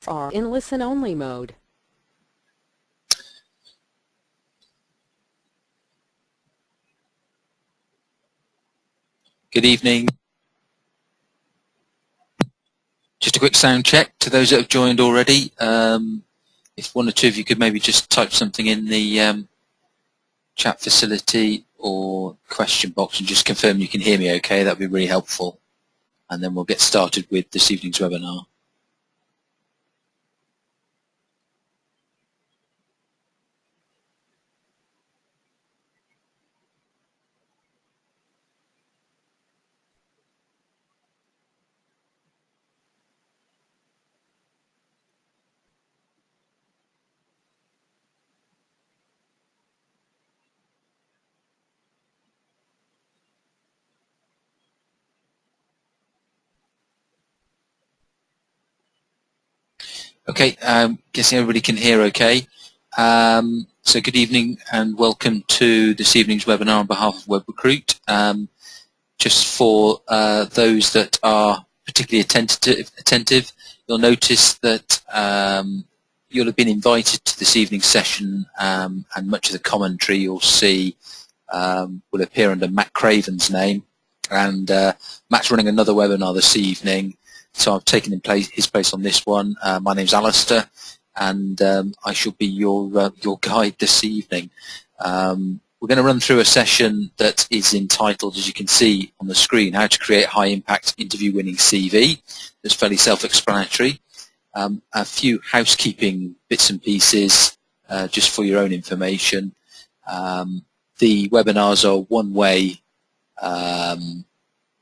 are in listen-only mode. Good evening. Just a quick sound check to those that have joined already. If one or two of you could maybe just type something in the chat facility or question box and just confirm you can hear me okay, that would be really helpful. And then we'll get started with this evening's webinar. Okay, guessing everybody can hear okay. So good evening and welcome to this evening's webinar on behalf of Web Recruit. Just for those that are particularly attentive, you'll notice that you'll have been invited to this evening's session, and much of the commentary you'll see will appear under Matt Craven's name. And Matt's running another webinar this evening, so I've taken his place on this one. My name's Alistair, and I shall be your guide this evening. We're going to run through a session that is entitled, as you can see on the screen, How to Create High-Impact Interview-Winning CV. It's fairly self-explanatory. A few housekeeping bits and pieces just for your own information. The webinars are one-way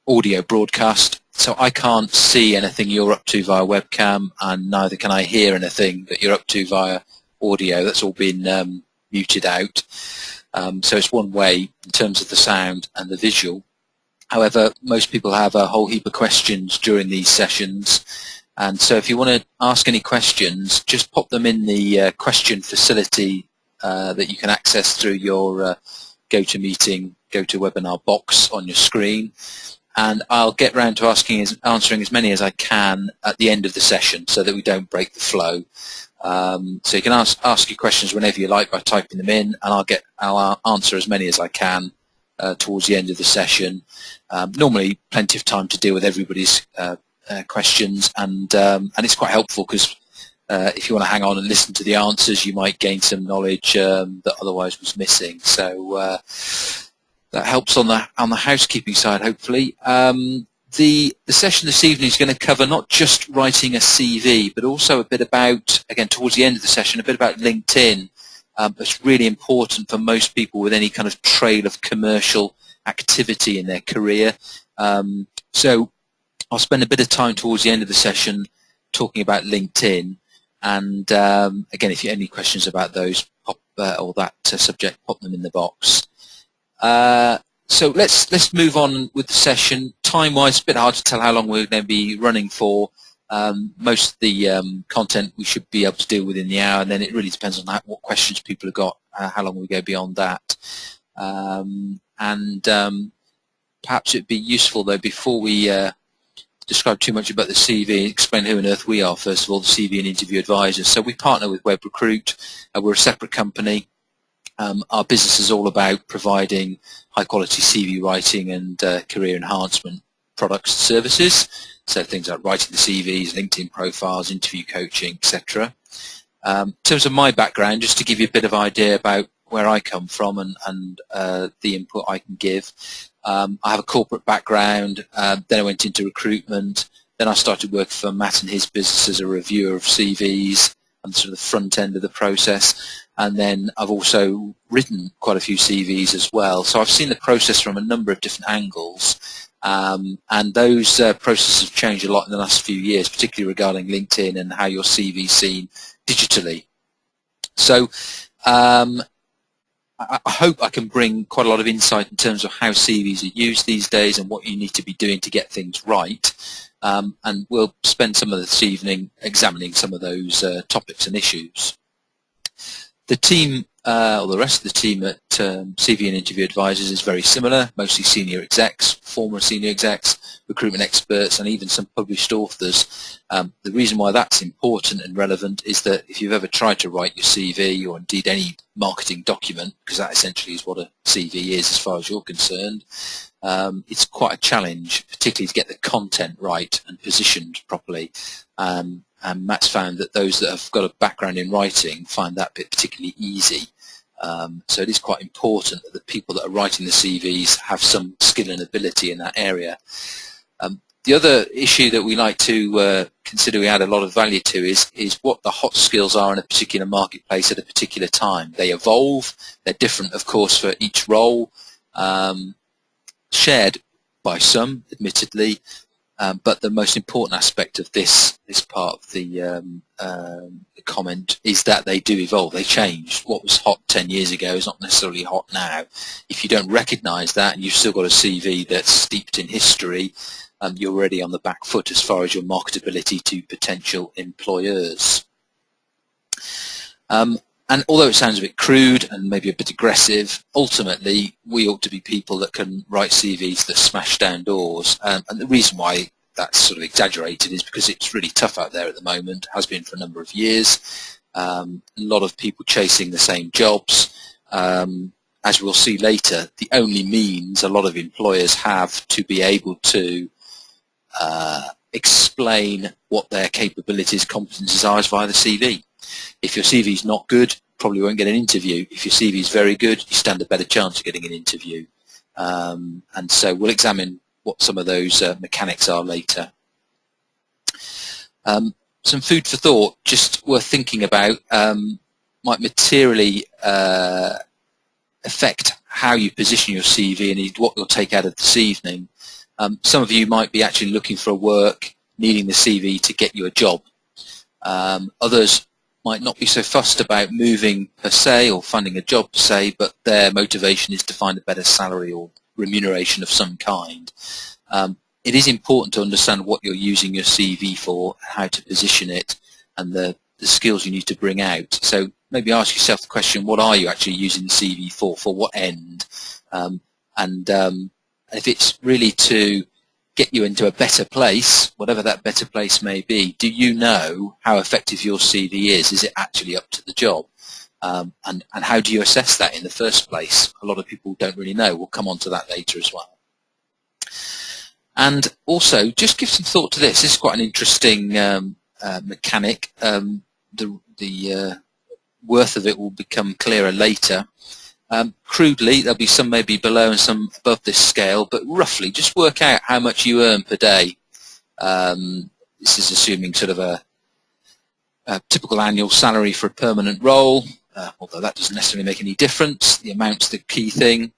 audio broadcast, so I can't see anything you're up to via webcam, and neither can I hear anything that you're up to via audio. That's all been muted out. So it's one way in terms of the sound and the visual. However, most people have a whole heap of questions during these sessions, and so if you want to ask any questions, just pop them in the question facility that you can access through your GoToMeeting, GoToWebinar box on your screen, and I'll get round to answering as many as I can at the end of the session so that we don't break the flow. So you can ask your questions whenever you like by typing them in, and I'll answer as many as I can towards the end of the session. Normally plenty of time to deal with everybody's questions, and it's quite helpful because if you want to hang on and listen to the answers, you might gain some knowledge that otherwise was missing. So that helps on the housekeeping side, hopefully. The session this evening is going to cover not just writing a CV, but also a bit about, again, towards the end of the session, a bit about LinkedIn. That's really important for most people with any kind of trail of commercial activity in their career. So I'll spend a bit of time towards the end of the session talking about LinkedIn. And again, if you have any questions about those or that subject, pop them in the box. So let's move on with the session. Time-wise, it's a bit hard to tell how long we're going to be running for. Most of the content we should be able to deal within the hour, and then it really depends on what questions people have got, how long we go beyond that. Perhaps it'd be useful, though, before we describe too much about the CV, explain who on earth we are, first of all, the CV and interview advisors. So we partner with Web Recruit. We're a separate company. Our business is all about providing high-quality CV writing and career enhancement products and services, so things like writing the CVs, LinkedIn profiles, interview coaching, etc. In terms of my background, just to give you a bit of idea about where I come from and the input I can give, I have a corporate background, then I went into recruitment, then I started working for Matt and his business as a reviewer of CVs and sort of the front end of the process. And then I've also written quite a few CVs as well. So I've seen the process from a number of different angles. And those processes have changed a lot in the last few years, particularly regarding LinkedIn and how your CV is seen digitally. So I hope I can bring quite a lot of insight in terms of how CVs are used these days and what you need to be doing to get things right. And we'll spend some of this evening examining some of those topics and issues. The team or the rest of the team at CV and Interview Advisors is very similar, mostly senior execs, former senior execs, recruitment experts, and even some published authors. The reason why that's important and relevant is that if you've ever tried to write your CV, or indeed any marketing document, because that essentially is what a CV is as far as you're concerned, it's quite a challenge, particularly to get the content right and positioned properly. And Matt's found that those that have got a background in writing find that bit particularly easy. So it is quite important that the people that are writing the CVs have some skill and ability in that area. The other issue that we like to consider we add a lot of value to is what the hot skills are in a particular marketplace at a particular time. They evolve. They're different, of course, for each role, shared by some, admittedly. But the most important aspect of this part of the comment is that they do evolve, they change. What was hot 10 years ago is not necessarily hot now. If you don't recognise that and you've still got a CV that's steeped in history, you're already on the back foot as far as your marketability to potential employers. And although it sounds a bit crude and maybe a bit aggressive, ultimately we ought to be people that can write CVs that smash down doors. And the reason why that's sort of exaggerated is because it's really tough out there at the moment, has been for a number of years. A lot of people chasing the same jobs. As we'll see later, the only means a lot of employers have to be able to explain what their capabilities, competencies are is via the CV. If your CV is not good, probably won't get an interview. If your CV is very good, you stand a better chance of getting an interview. And so we'll examine what some of those mechanics are later. Some food for thought, just worth thinking about, might materially affect how you position your CV and what you'll take out of this evening. Some of you might be actually looking for work, needing the CV to get you a job. Others might not be so fussed about moving per se or finding a job per se, but their motivation is to find a better salary or remuneration of some kind. It is important to understand what you're using your CV for, how to position it, and the skills you need to bring out. So maybe ask yourself the question, what are you actually using the CV for what end? And if it's really to get you into a better place, whatever that better place may be, do you know how effective your CV is? Is it actually up to the job? And how do you assess that in the first place? A lot of people don't really know. We'll come on to that later as well. And also, just give some thought to this. This is quite an interesting mechanic. The worth of it will become clearer later. Crudely, there'll be some maybe below and some above this scale, but roughly just work out how much you earn per day. This is assuming sort of a typical annual salary for a permanent role, although that doesn't necessarily make any difference. The amount's the key thing,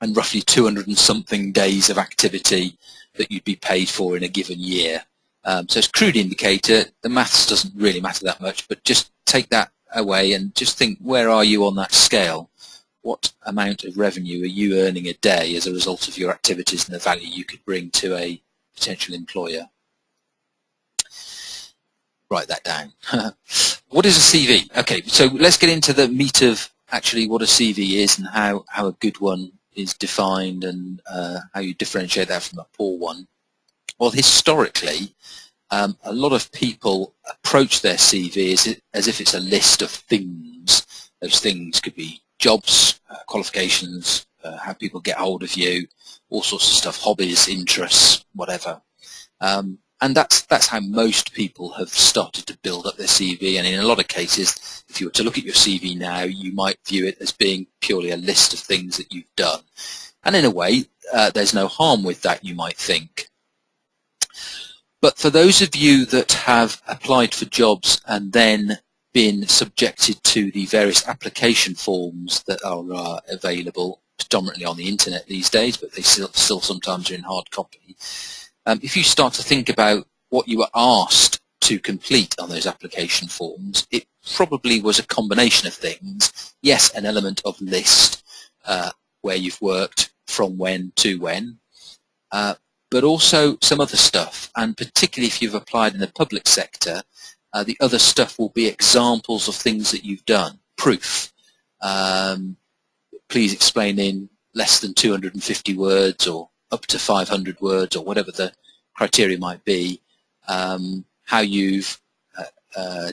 and roughly 200 and something days of activity that you'd be paid for in a given year. So it's a crude indicator. The maths doesn't really matter that much, but just take that away and just think, where are you on that scale? What amount of revenue are you earning a day as a result of your activities and the value you could bring to a potential employer? Write that down. What is a CV? Okay, so let's get into the meat of actually what a CV is and how a good one is defined and how you differentiate that from a poor one. Well, historically, a lot of people approach their CV as if it's a list of things. Those things could be jobs, qualifications, how people get hold of you, all sorts of stuff, hobbies, interests, whatever. And that's how most people have started to build up their CV. And in a lot of cases, if you were to look at your CV now, you might view it as being purely a list of things that you've done. And in a way, there's no harm with that, you might think. But for those of you that have applied for jobs and then been subjected to the various application forms that are available predominantly on the internet these days, but they still sometimes are in hard copy, if you start to think about what you were asked to complete on those application forms, it probably was a combination of things. Yes, an element of list, where you've worked from when to when, but also some other stuff, and particularly if you've applied in the public sector, the other stuff will be examples of things that you've done, proof. please explain in less than 250 words or up to 500 words or whatever the criteria might be, how you've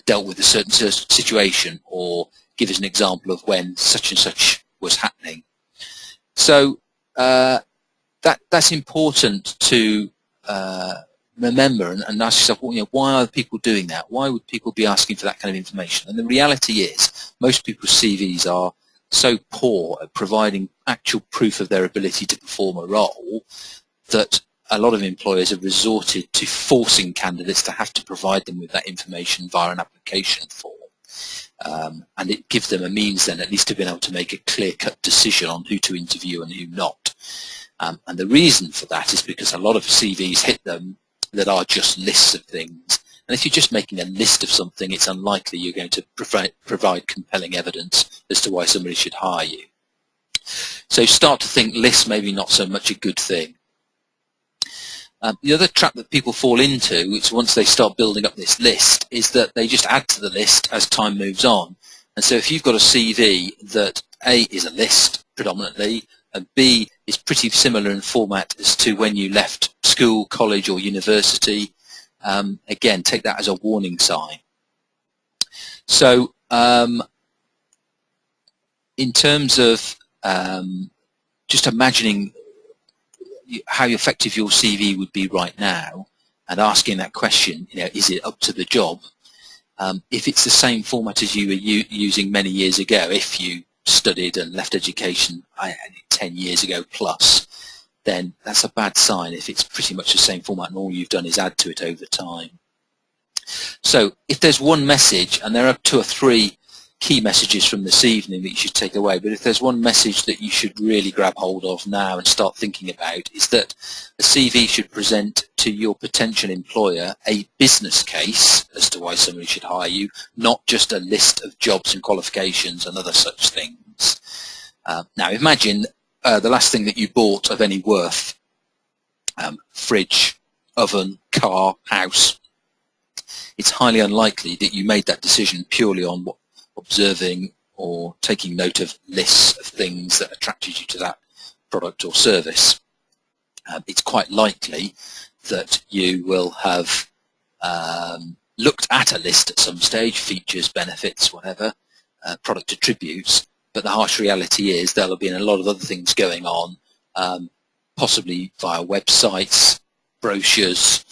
dealt with a certain situation, or give us an example of when such and such was happening. So that's important to remember and ask yourself, well, why are people doing that? Why would people be asking for that kind of information? And the reality is, most people's CVs are so poor at providing actual proof of their ability to perform a role that a lot of employers have resorted to forcing candidates to have to provide them with that information via an application form. And it gives them a means then at least to be able to make a clear-cut decision on who to interview and who not. And the reason for that is because a lot of CVs hit them that are just lists of things. And if you're just making a list of something, it's unlikely you're going to provide compelling evidence as to why somebody should hire you. So start to think lists maybe not so much a good thing. The other trap that people fall into is once they start building up this list is that they just add to the list as time moves on. And so if you've got a CV that A is a list predominantly, and B is pretty similar in format as to when you left school, college or university, again, take that as a warning sign. So in terms of just imagining how effective your CV would be right now and asking that question, is it up to the job? If it's the same format as you were using many years ago, if you studied and left education 10 years ago plus, then that's a bad sign if it's pretty much the same format and all you've done is add to it over time. So if there's one message, and there are 2 or 3 key messages from this evening that you should take away, but if there's one message that you should really grab hold of now and start thinking about, is that a CV should present to your potential employer a business case as to why somebody should hire you, not just a list of jobs and qualifications and other such things. Now imagine the last thing that you bought of any worth, fridge, oven, car, house. It's highly unlikely that you made that decision purely on what observing or taking note of lists of things that attracted you to that product or service. It's quite likely that you will have looked at a list at some stage, features, benefits, whatever, product attributes, but the harsh reality is there'll have been a lot of other things going on, possibly via websites, brochures,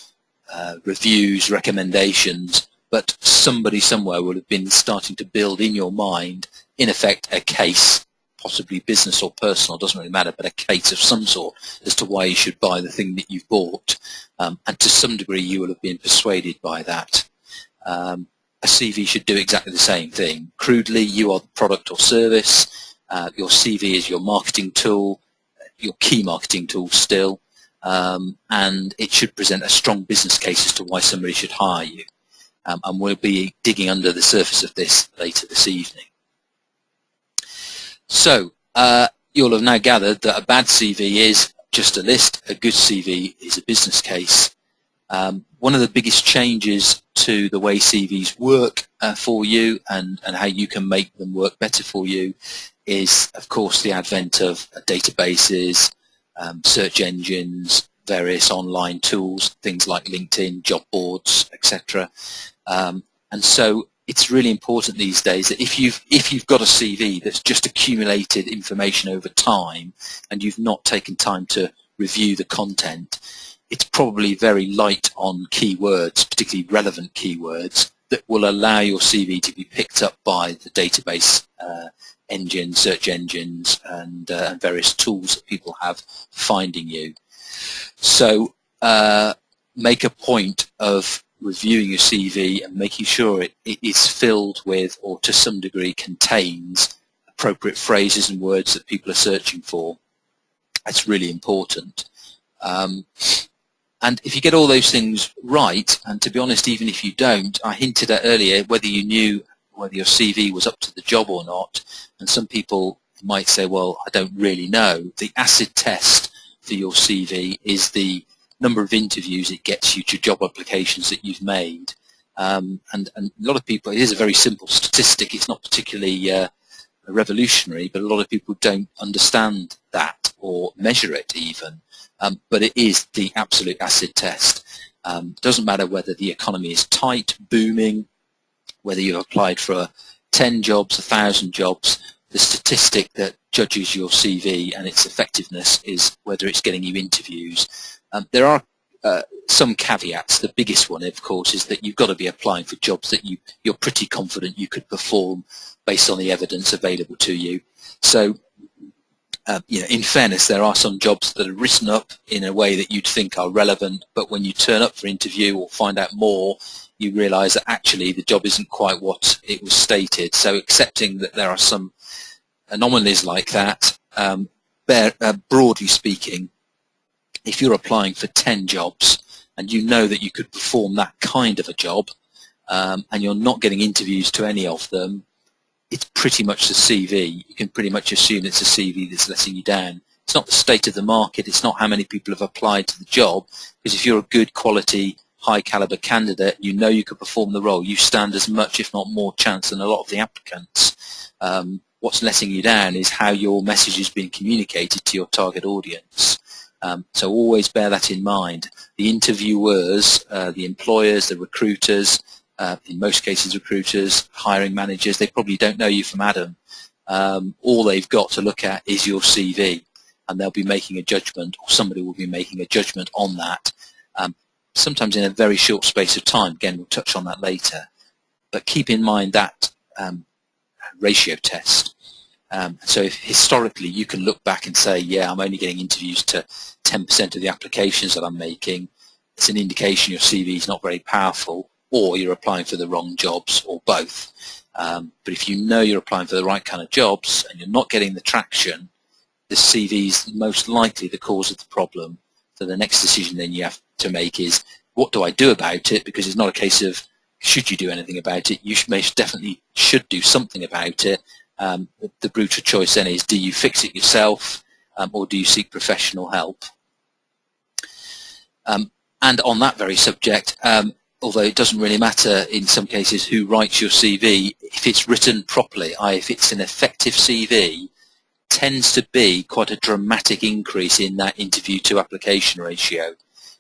reviews, recommendations, but somebody somewhere will have been starting to build in your mind, in effect, a case, possibly business or personal, doesn't really matter, but a case of some sort as to why you should buy the thing that you've bought. And to some degree, you will have been persuaded by that. A CV should do exactly the same thing. Crudely, you are the product or service. Your CV is your marketing tool, your key marketing tool still, and it should present a strong business case as to why somebody should hire you. And we'll be digging under the surface of this later this evening. So you'll have now gathered that a bad CV is just a list, a good CV is a business case. One of the biggest changes to the way CVs work for you and how you can make them work better for you is, of course, the advent of databases, search engines, various online tools, things like LinkedIn, job boards, etc. And so it's really important these days that if you've got a CV that's just accumulated information over time and you've not taken time to review the content, it's probably very light on keywords, particularly relevant keywords, that will allow your CV to be picked up by the database engines, search engines, and various tools that people have finding you. So make a point of reviewing your CV and making sure it is filled with, or to some degree contains, appropriate phrases and words that people are searching for. That's really important. And if you get all those things right, and to be honest, even if you don't, I hinted at earlier whether you knew whether your CV was up to the job or not, and some people might say, well, I don't really know. The acid test for your CV is the number of interviews it gets you to job applications that you've made. And a lot of people, it is a very simple statistic. It's not particularly revolutionary, but a lot of people don't understand that or measure it even. But it is the absolute acid test. Doesn't matter whether the economy is tight, booming, whether you've applied for 10 jobs, 1,000 jobs, the statistic that judges your CV and its effectiveness is whether it's getting you interviews. There are some caveats. The biggest one, of course, is that you've got to be applying for jobs that you're pretty confident you could perform based on the evidence available to you. So, in fairness, there are some jobs that are written up in a way that you'd think are relevant, but when you turn up for interview or find out more, you realise that actually the job isn't quite what it was stated. So accepting that there are some anomalies like that, broadly speaking, if you're applying for 10 jobs and you know that you could perform that kind of a job, and you're not getting interviews to any of them, it's pretty much the CV. You can pretty much assume it's a CV that's letting you down. It's not the state of the market, it's not how many people have applied to the job, because if you're a good quality, high caliber candidate, you know you could perform the role, you stand as much, if not more chance than a lot of the applicants. What's letting you down is how your message is being communicated to your target audience. So always bear that in mind. The interviewers, the employers, the recruiters, in most cases recruiters, hiring managers, they probably don't know you from Adam. All they've got to look at is your CV, and they'll be making a judgment, or somebody will be making a judgment on that, sometimes in a very short space of time. Again, we'll touch on that later. But keep in mind that ratio test. So if historically you can look back and say, yeah, I'm only getting interviews to 10% of the applications that I'm making, it's an indication your CV is not very powerful, or you're applying for the wrong jobs, or both. But if you know you're applying for the right kind of jobs and you're not getting the traction, the CV is most likely the cause of the problem. So the next decision then you have to make is, what do I do about it? Because it's not a case of should you do anything about it. You definitely should do something about it. The brutal choice then is, do you fix it yourself, or do you seek professional help? And on that very subject, although it doesn't really matter in some cases who writes your CV, if it's written properly, if it's an effective CV, tends to be quite a dramatic increase in that interview to application ratio.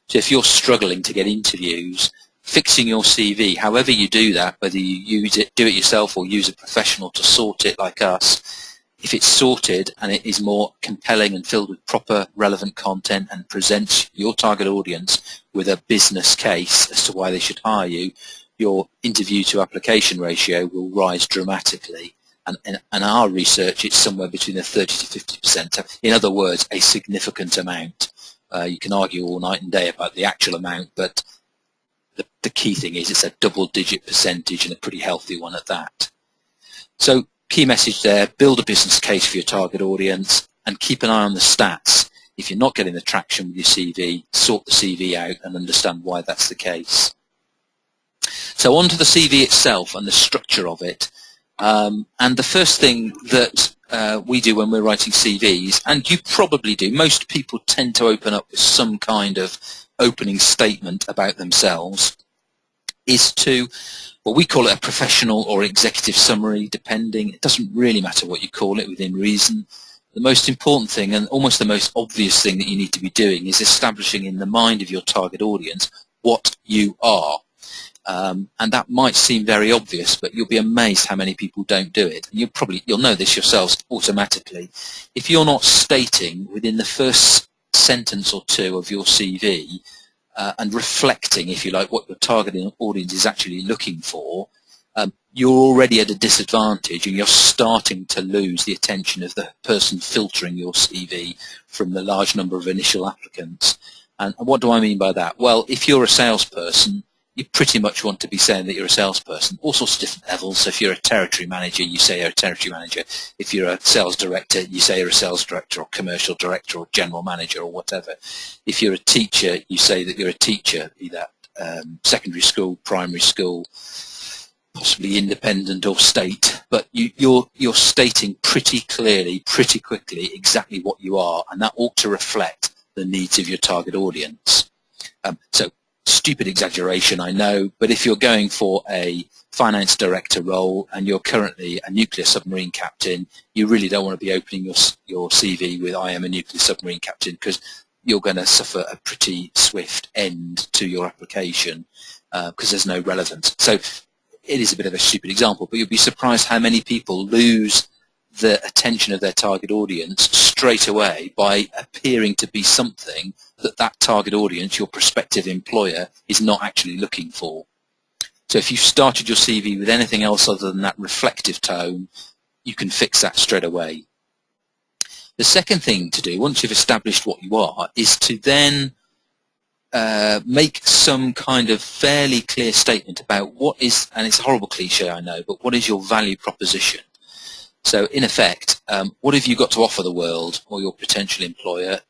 So if you're struggling to get interviews, fixing your CV, however you do that, whether you do it yourself or use a professional to sort it like us, if it's sorted and it is more compelling and filled with proper relevant content and presents your target audience with a business case as to why they should hire you, your interview to application ratio will rise dramatically. And our research, it's somewhere between the 30 to 50%. In other words, a significant amount. You can argue all night and day about the actual amount, but the key thing is it's a double-digit percentage, and a pretty healthy one at that. So key message there, build a business case for your target audience and keep an eye on the stats. If you're not getting the traction with your CV, sort the CV out and understand why that's the case. So on to the CV itself and the structure of it. And the first thing that we do when we're writing CVs, and you probably do, most people tend to open up with some kind of opening statement about themselves, is to, well, we call it a professional or executive summary, depending. It doesn't really matter what you call it within reason. The most important thing, and almost the most obvious thing that you need to be doing, is establishing in the mind of your target audience what you are. And that might seem very obvious, but you'll be amazed how many people don't do it. You'll know this yourselves automatically. If you're not stating within the first sentence or two of your CV and reflecting, if you like, what your targeting audience is actually looking for, you're already at a disadvantage, and you're starting to lose the attention of the person filtering your CV from the large number of initial applicants. And what do I mean by that? Well, if you're a salesperson, you pretty much want to be saying that you're a salesperson, all sorts of different levels. So if you're a territory manager, you say you're a territory manager. If you're a sales director, you say you're a sales director or commercial director or general manager or whatever. If you're a teacher, you say that you're a teacher, be that secondary school, primary school, possibly independent or state. But you're stating pretty clearly, pretty quickly exactly what you are, and that ought to reflect the needs of your target audience. So stupid exaggeration, I know, but if you're going for a finance director role and you're currently a nuclear submarine captain, you really don't want to be opening your CV with "I am a nuclear submarine captain," because you're going to suffer a pretty swift end to your application because there's no relevance. So it is a bit of a stupid example, but you'll be surprised how many people lose the attention of their target audience straight away by appearing to be something that target audience, your prospective employer, is not actually looking for. So if you've started your CV with anything else other than that reflective tone, you can fix that straight away. The second thing to do, once you've established what you are, is to then make some kind of fairly clear statement about what is, and it's a horrible cliche, I know, but what is your value proposition? So in effect, what have you got to offer the world or your potential employer?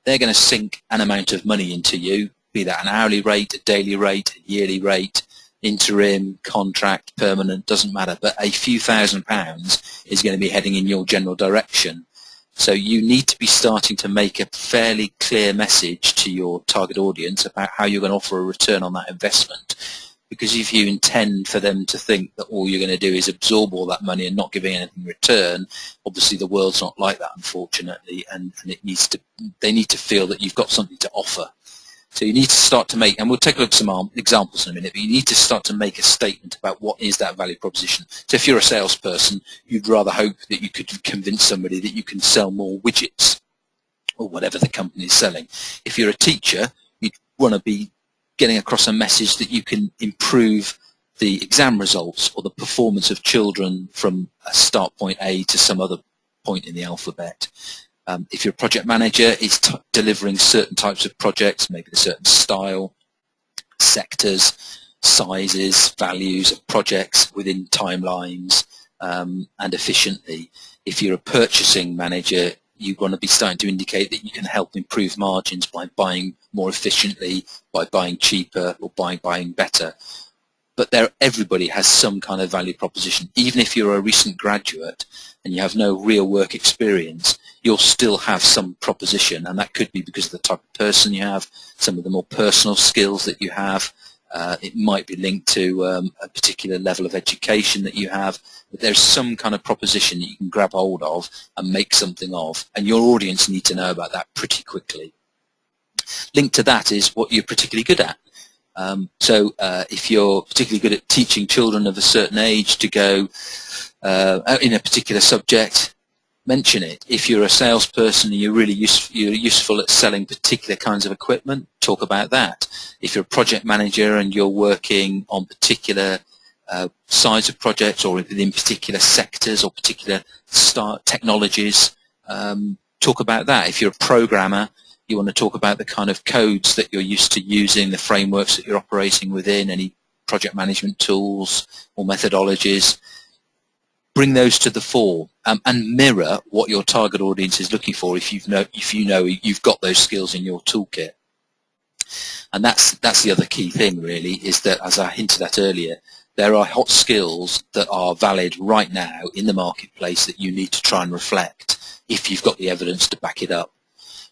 They're going to sink an amount of money into you, be that an hourly rate, a daily rate, a yearly rate, interim, contract, permanent, doesn't matter, but a few £1,000s is going to be heading in your general direction. So you need to be starting to make a fairly clear message to your target audience about how you're going to offer a return on that investment. Because if you intend for them to think that all you're going to do is absorb all that money and not giving anything in return, obviously the world's not like that, unfortunately, and they need to feel that you've got something to offer. So you need to start to make, and we'll take a look at some examples in a minute, but you need to start to make a statement about what is that value proposition. So if you're a salesperson, you'd rather hope that you could convince somebody that you can sell more widgets or whatever the company is selling. If you're a teacher, you'd want to be getting across a message that you can improve the exam results or the performance of children from a start point A to some other point in the alphabet. If you're a project manager, it's delivering certain types of projects, maybe a certain style, sectors, sizes, values of projects within timelines, and efficiently. If you're a purchasing manager, you want to be starting to indicate that you can help improve margins by buying more efficiently, by buying cheaper, or by buying better. But everybody has some kind of value proposition. Even if you're a recent graduate and you have no real work experience, you'll still have some proposition, and that could be because of the type of person you have, some of the more personal skills that you have. It might be linked to a particular level of education that you have, but there's some kind of proposition that you can grab hold of and make something of, and your audience need to know about that pretty quickly. Linked to that is what you're particularly good at. So if you're particularly good at teaching children of a certain age to go in a particular subject, mention it. If you're a salesperson and you're useful at selling particular kinds of equipment, talk about that. If you're a project manager and you're working on particular sides of projects or within particular sectors or particular technologies, talk about that. If you're a programmer, you want to talk about the kind of codes that you're used to using, the frameworks that you're operating within, any project management tools or methodologies. Bring those to the fore and mirror what your target audience is looking for if you know you've got those skills in your toolkit. And that's the other key thing, really, is that, as I hinted at earlier, there are hot skills that are valid right now in the marketplace that you need to try and reflect if you've got the evidence to back it up.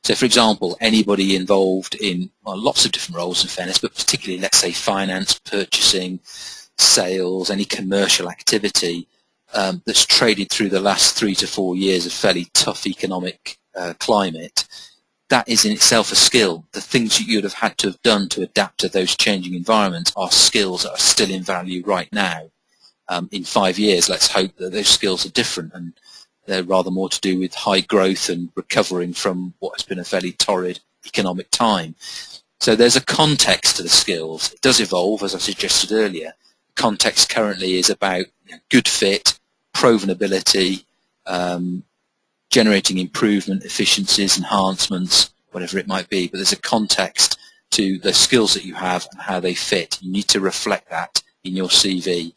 So, for example, anybody involved in lots of different roles, in fairness, but particularly, let's say, finance, purchasing, sales, any commercial activity that's traded through the last 3 to 4 years of fairly tough economic climate, that is in itself a skill. The things that you'd have had to have done to adapt to those changing environments are skills that are still in value right now. In 5 years, let's hope that those skills are different, and they're rather more to do with high growth and recovering from what has been a fairly torrid economic time. So there's a context to the skills. It does evolve, as I suggested earlier. Context currently is about good fit, proven ability, generating improvement, efficiencies, enhancements, whatever it might be. But there's a context to the skills that you have and how they fit. You need to reflect that in your CV.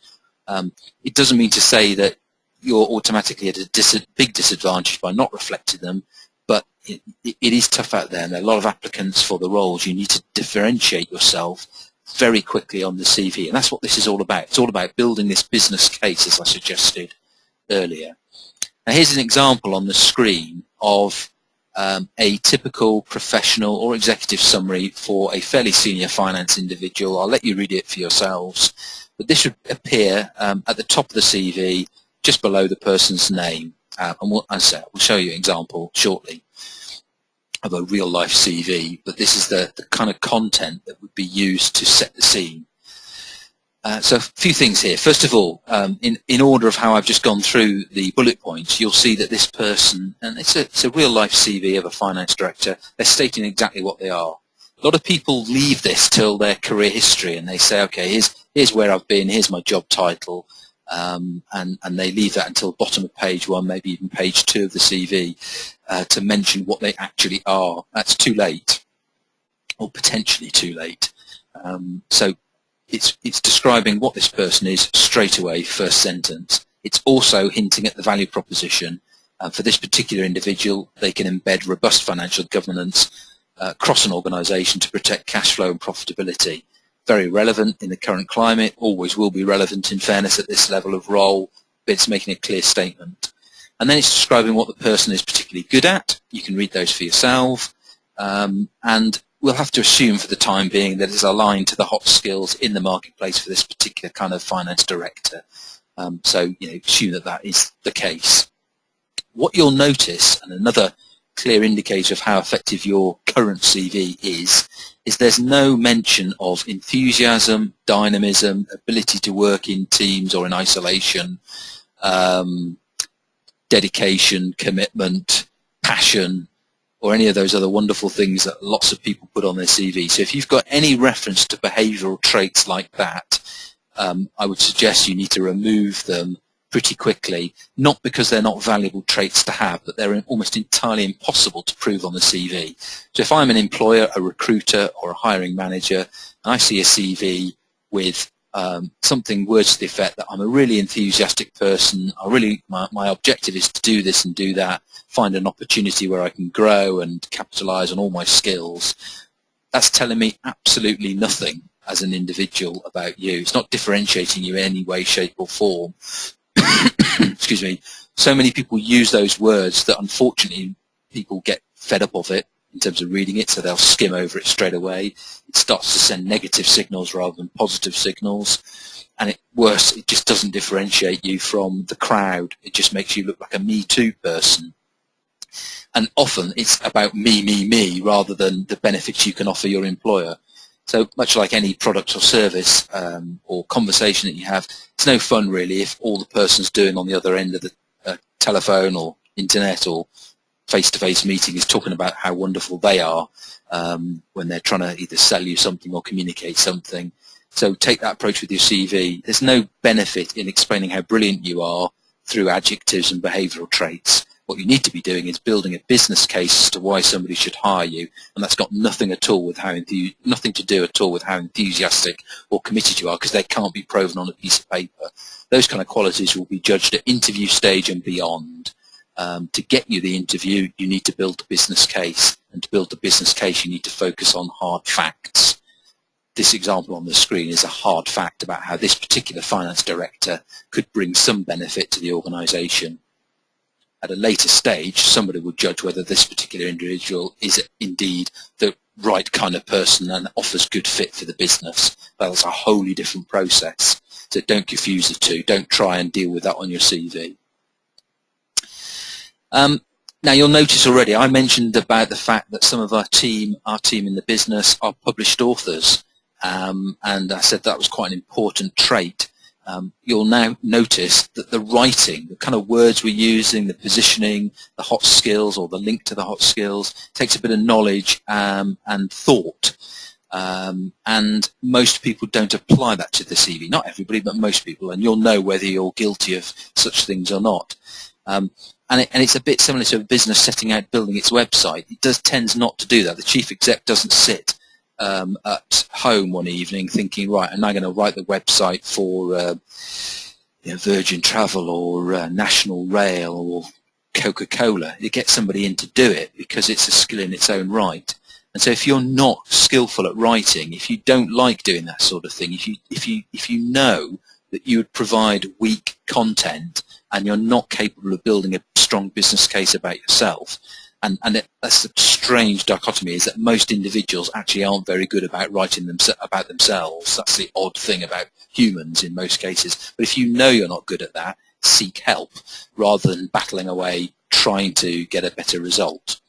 It doesn't mean to say that you're automatically at a big disadvantage by not reflecting them, but it is tough out there, and there are a lot of applicants for the roles. You need to differentiate yourself very quickly on the CV, and that's what this is all about. It's all about building this business case, as I suggested earlier. Now, here's an example on the screen of a typical professional or executive summary for a fairly senior finance individual. I'll let you read it for yourselves, but this would appear at the top of the CV, just below the person's name. And we'll show you an example shortly of a real-life CV, but this is the kind of content that would be used to set the scene. So a few things here. First of all, in order of how I've just gone through the bullet points, you'll see that this person, and it's a real-life CV of a finance director, they're stating exactly what they are. A lot of people leave this till their career history, and they say, okay, here's where I've been, here's my job title, and they leave that until the bottom of page 1, maybe even page 2 of the CV, to mention what they actually are. That's too late, or potentially too late. So it's describing what this person is straight away, first sentence. It's also hinting at the value proposition. For this particular individual, they can embed robust financial governance across an organisation to protect cash flow and profitability. Very relevant in the current climate, always will be relevant in fairness at this level of role, but it's making a clear statement. And then it's describing what the person is particularly good at. You can read those for yourself. And we'll have to assume for the time being that it's aligned to the hot skills in the marketplace for this particular kind of finance director. So assume that that is the case. What you'll notice, and another clear indicator of how effective your current CV is there's no mention of enthusiasm, dynamism, ability to work in teams or in isolation, dedication, commitment, passion, or any of those other wonderful things that lots of people put on their CV. So if you've got any reference to behavioural traits like that, I would suggest you need to remove them pretty quickly, not because they're not valuable traits to have, but they're almost entirely impossible to prove on the CV. So if I'm an employer, a recruiter, or a hiring manager, and I see a CV with something words to the effect that I'm a really enthusiastic person, my objective is to do this and do that, find an opportunity where I can grow and capitalize on all my skills, that's telling me absolutely nothing as an individual about you. It's not differentiating you in any way, shape or form. Excuse me. So many people use those words that unfortunately people get fed up of it in terms of reading it, so they'll skim over it straight away. It starts to send negative signals rather than positive signals, and worse, it just doesn't differentiate you from the crowd. It just makes you look like a Me Too person. And often it's about me, rather than the benefits you can offer your employer. So much like any product or service or conversation that you have, it's no fun really if all the person's doing on the other end of the telephone or internet or face-to-face meeting is talking about how wonderful they are when they're trying to either sell you something or communicate something. So take that approach with your CV. There's no benefit in explaining how brilliant you are through adjectives and behavioural traits. What you need to be doing is building a business case as to why somebody should hire you, and that's got nothing at all with nothing to do at all with how enthusiastic or committed you are, because they can't be proven on a piece of paper. Those kind of qualities will be judged at interview stage and beyond. To get you the interview, you need to build a business case, and to build the business case, you need to focus on hard facts. This example on the screen is a hard fact about how this particular finance director could bring some benefit to the organisation. At a later stage, somebody will judge whether this particular individual is indeed the right kind of person and offers good fit for the business. That's a wholly different process. So don't confuse the two. Don't try and deal with that on your CV. Now you'll notice already I mentioned about the fact that some of our team in the business are published authors, and I said that was quite an important trait. You'll now notice that the writing, the kind of words we're using, the positioning, the hot skills or the link to the hot skills, takes a bit of knowledge and thought. And most people don't apply that to the CV. Not everybody, but most people. And you'll know whether you're guilty of such things or not. And it's a bit similar to a business setting out building its website. It tends not to do that. The chief exec doesn't sit at home one evening thinking, right, am I going to write the website for Virgin Travel or National Rail or Coca-Cola? You get somebody in to do it because it's a skill in its own right. And so if you're not skillful at writing, if you don't like doing that sort of thing, if you know that you would provide weak content and you're not capable of building a strong business case about yourself, That's a strange dichotomy, is that most individuals actually aren't very good about writing about themselves. That's the odd thing about humans in most cases. But if you know you're not good at that, seek help rather than battling away trying to get a better result.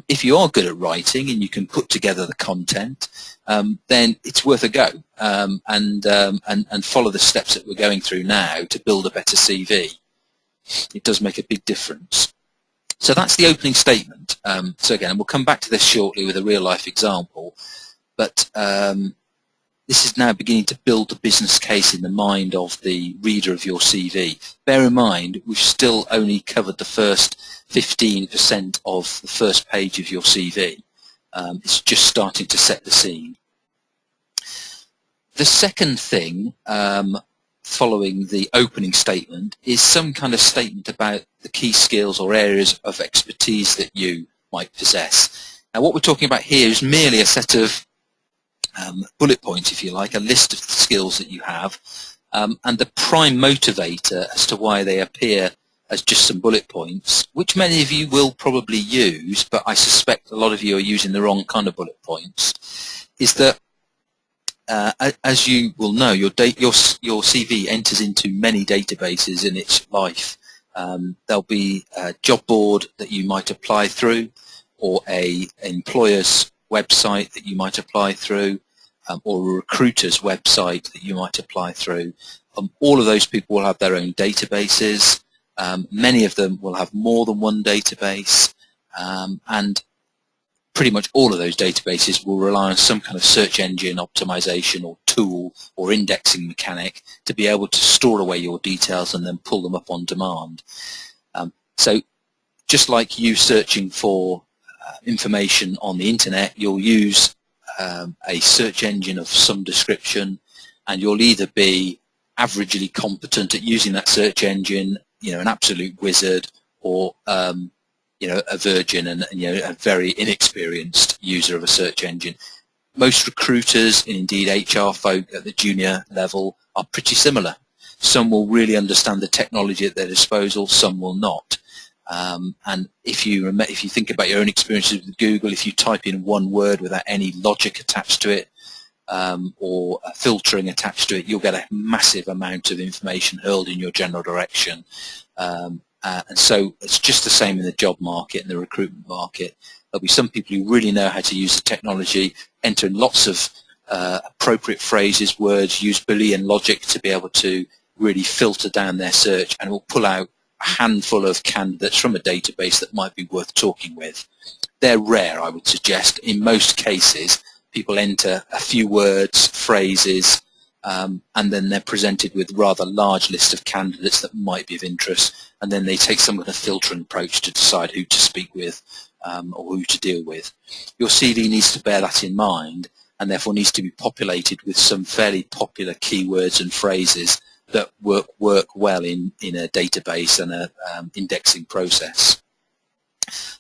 If you are good at writing and you can put together the content, then it's worth a go, and follow the steps that we're going through now to build a better CV. It does make a big difference. So that's the opening statement. So again, we'll come back to this shortly with a real-life example, but this is now beginning to build the business case in the mind of the reader of your CV. Bear in mind, we've still only covered the first 15% of the first page of your CV. It's just starting to set the scene. The second thing, following the opening statement, is some kind of statement about the key skills or areas of expertise that you might possess. Now, what we're talking about here is merely a set of bullet points, if you like, a list of the skills that you have, and the prime motivator as to why they appear as just some bullet points, which many of you will probably use, but I suspect a lot of you are using the wrong kind of bullet points, is that as you will know, your CV enters into many databases in its life. There'll be a job board that you might apply through, or an employer's website that you might apply through, or a recruiter's website that you might apply through. All of those people will have their own databases. Many of them will have more than one database, and pretty much all of those databases will rely on some kind of search engine optimization or tool or indexing mechanic to be able to store away your details and then pull them up on demand. So just like you searching for information on the internet, you'll use a search engine of some description, and you'll either be averagely competent at using that search engine, an absolute wizard, or a virgin and a very inexperienced user of a search engine. Most recruiters, and indeed HR folk at the junior level, are pretty similar. Some will really understand the technology at their disposal, some will not. And if you think about your own experiences with Google, if you type in one word without any logic attached to it, or filtering attached to it, you'll get a massive amount of information hurled in your general direction. And so it's just the same in the job market and the recruitment market. There'll be some people who really know how to use the technology, enter in lots of appropriate phrases, words, use Boolean logic to be able to really filter down their search, and will pull out a handful of candidates from a database that might be worth talking with. They're rare, I would suggest. In most cases, people enter a few words, phrases, and then they're presented with a rather large list of candidates that might be of interest, and then they take some kind of filtering approach to decide who to speak with or who to deal with. Your CV needs to bear that in mind, and therefore needs to be populated with some fairly popular keywords and phrases that work well in a database and a indexing process.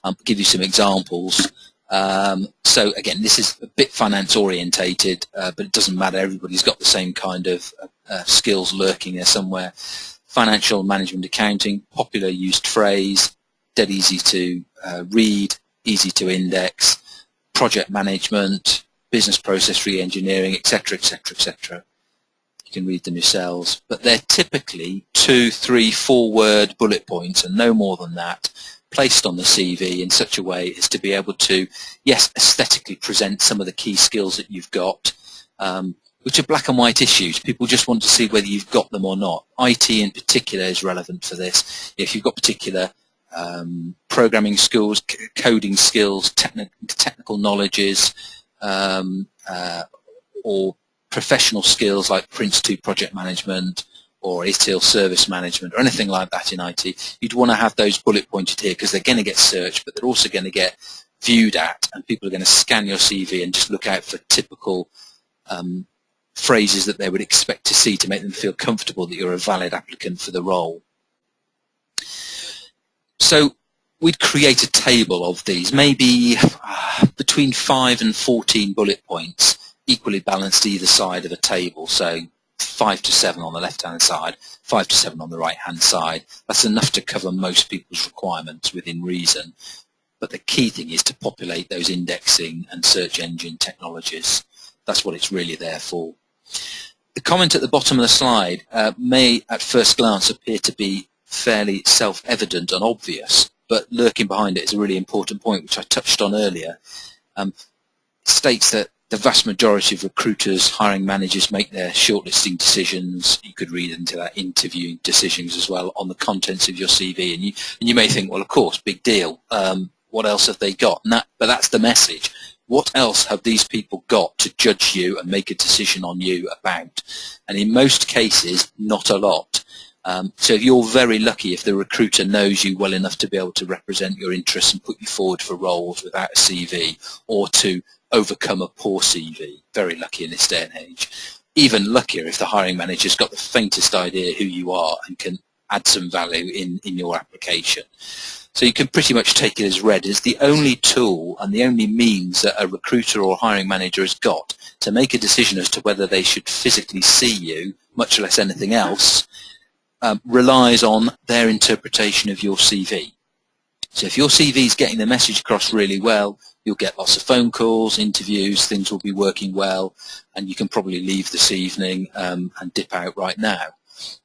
I'll give you some examples. So again, this is a bit finance orientated, but it doesn't matter. Everybody's got the same kind of skills lurking there somewhere. Financial management accounting, popular used phrase, dead easy to read, easy to index. Project management, business process re-engineering, etc., etc., etc. You can read them yourselves, but they're typically 2, 3, 4 word bullet points and no more than that, placed on the CV in such a way as to be able to, yes, aesthetically present some of the key skills that you've got, which are black and white issues. People just want to see whether you've got them or not. IT in particular is relevant for this. If you've got particular programming skills, coding skills, technical knowledges, or professional skills like Prince2 project management, or ATL service management, or anything like that in IT, you'd want to have those bullet pointed here because they're going to get searched, but they're also going to get viewed at, and people are going to scan your CV and just look out for typical phrases that they would expect to see to make them feel comfortable that you're a valid applicant for the role. So we'd create a table of these, maybe between 5 and 14 bullet points, equally balanced either side of a table. So 5 to 7 on the left-hand side, 5 to 7 on the right-hand side. That's enough to cover most people's requirements within reason. but the key thing is to populate those indexing and search engine technologies. That's what it's really there for. The comment at the bottom of the slide may at first glance appear to be fairly self-evident and obvious, but lurking behind it is a really important point which I touched on earlier. It states that the vast majority of recruiters, hiring managers make their shortlisting decisions. You could read into that interviewing decisions as well on the contents of your CV, and you may think, well, of course, big deal. What else have they got? But that's the message. What else have these people got to judge you and make a decision on you about? And in most cases, not a lot. So you're very lucky if the recruiter knows you well enough to be able to represent your interests and put you forward for roles without a CV, or to overcome a poor CV. Very lucky in this day and age. Even luckier if the hiring manager's got the faintest idea who you are and can add some value in your application. So you can pretty much take it as read as the only tool and the only means that a recruiter or hiring manager has got to make a decision as to whether they should physically see you, much less anything else, relies on their interpretation of your CV. So if your CV is getting the message across really well, you'll get lots of phone calls, interviews, things will be working well, and you can probably leave this evening and dip out right now.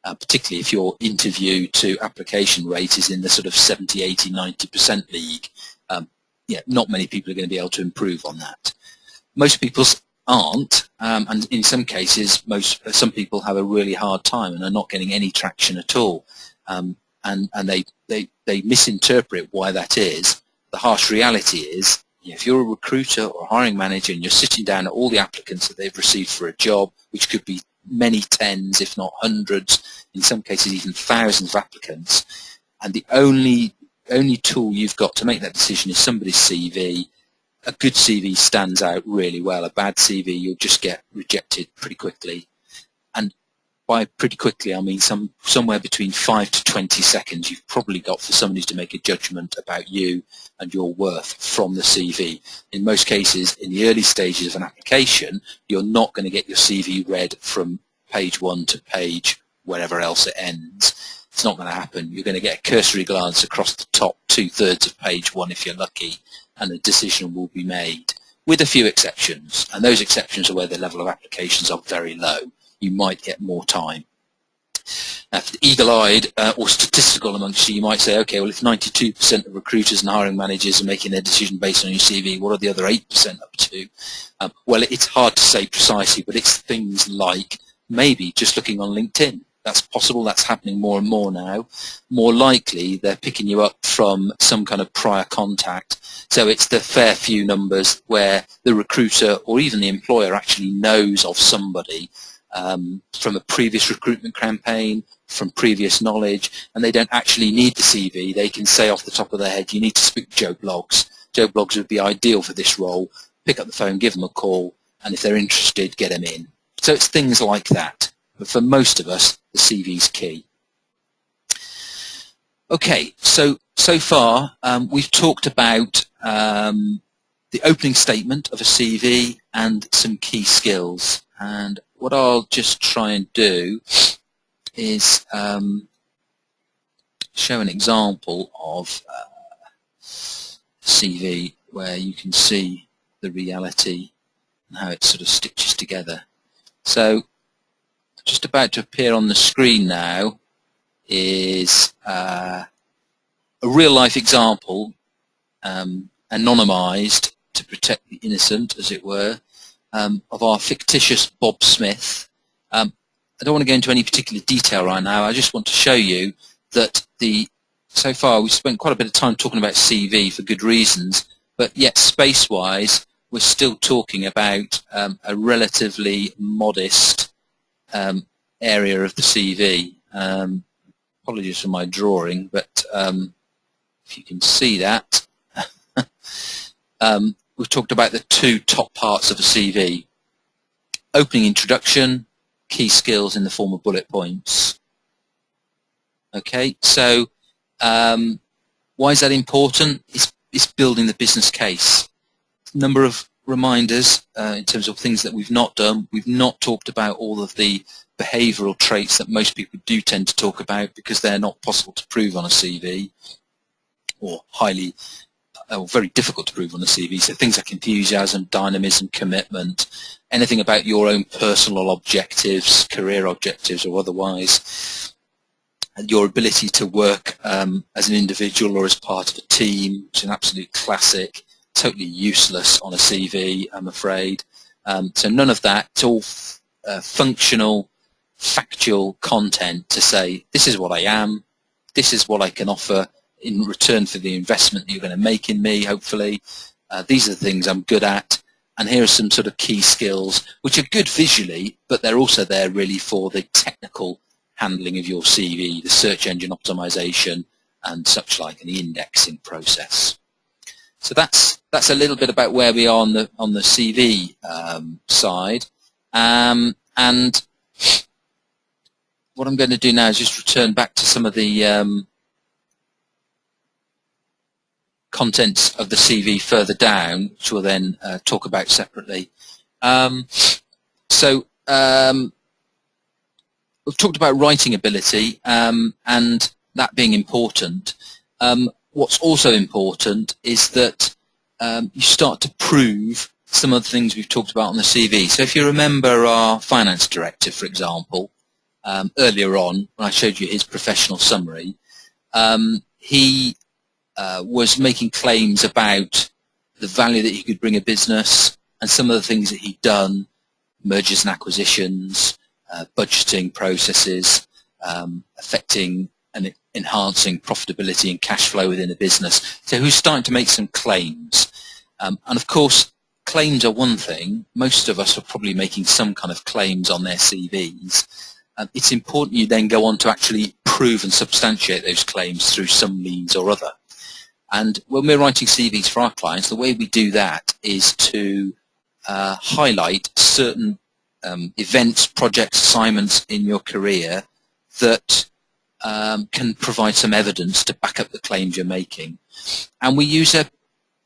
Particularly if your interview to application rate is in the sort of 70, 80, 90% league. Yeah, not many people are going to be able to improve on that. Most people's aren't, and in some cases, some people have a really hard time and are not getting any traction at all, and they misinterpret why that is. The harsh reality is, if you're a recruiter or a hiring manager and you're sitting down at all the applicants that they've received for a job, which could be many tens, if not hundreds, in some cases even thousands of applicants, and the only tool you've got to make that decision is somebody's CV. A good CV stands out really well. A bad CV, you'll just get rejected pretty quickly. And by pretty quickly, I mean somewhere between 5 to 20 seconds you've probably got for somebody to make a judgment about you and your worth from the CV. In most cases, in the early stages of an application, you're not going to get your CV read from page 1 to page wherever else it ends. It's not going to happen. You're going to get a cursory glance across the top 2/3 of page 1 if you're lucky, and a decision will be made, with a few exceptions. And those exceptions are where the level of applications are very low. You might get more time. Now, for the eagle-eyed or statistical amongst you, you might say, okay, well, if 92% of recruiters and hiring managers are making their decision based on your CV, what are the other 8% up to? Well, it's hard to say precisely, but it's things like maybe just looking on LinkedIn. That's possible. That's happening more and more now. More likely, they're picking you up from some kind of prior contact. So it's the fair few numbers where the recruiter or even the employer actually knows of somebody from a previous recruitment campaign, from previous knowledge, and they don't actually need the CV. They can say off the top of their head, you need to speak to Joe Bloggs. Joe Bloggs would be ideal for this role. Pick up the phone, give them a call, and if they're interested, get them in. So it's things like that. But for most of us, the CV's key. Okay, so far we've talked about the opening statement of a CV and some key skills. And what I'll just try and do is show an example of CV where you can see the reality and how it sort of stitches together. So just about to appear on the screen now is a real-life example, anonymized to protect the innocent, as it were, of our fictitious Bob Smith. I don't want to go into any particular detail right now. I just want to show you that so far we've spent quite a bit of time talking about CV for good reasons, but yet space-wise we're still talking about a relatively modest area of the CV. Apologies for my drawing, but if you can see that, we've talked about the two top parts of a CV. Opening introduction, key skills in the form of bullet points. Okay, so why is that important? It's building the business case. Number of reminders in terms of things that we've not done. We've not talked about all of the behavioural traits that most people do tend to talk about because they're not possible to prove on a CV, or highly or very difficult to prove on the CV. So things like enthusiasm, dynamism, commitment, anything about your own personal objectives, career objectives or otherwise, your ability to work as an individual or as part of a team, which is an absolute classic, totally useless on a CV, I'm afraid. So none of that. It's all functional, factual content to say, this is what I am, this is what I can offer in return for the investment that you're going to make in me, hopefully. These are the things I'm good at, and here are some sort of key skills which are good visually, but they're also there really for the technical handling of your CV, the search engine optimization and such like, and the indexing process. So that's a little bit about where we are on the CV side. And what I'm going to do now is just return back to some of the contents of the CV further down, which we'll then talk about separately. We've talked about writing ability and that being important. What's also important is that you start to prove some of the things we've talked about on the CV. So if you remember our finance director, for example, earlier on when I showed you his professional summary, he was making claims about the value that he could bring a business and some of the things that he'd done, mergers and acquisitions, budgeting processes, affecting and enhancing profitability and cash flow within a business. So who's starting to make some claims. And of course, claims are one thing. Most of us are probably making some kind of claims on their CVs. It's important you then go on to actually prove and substantiate those claims through some means or other. And when we're writing CVs for our clients, the way we do that is to highlight certain events, projects, assignments in your career that can provide some evidence to back up the claims you're making. And we use a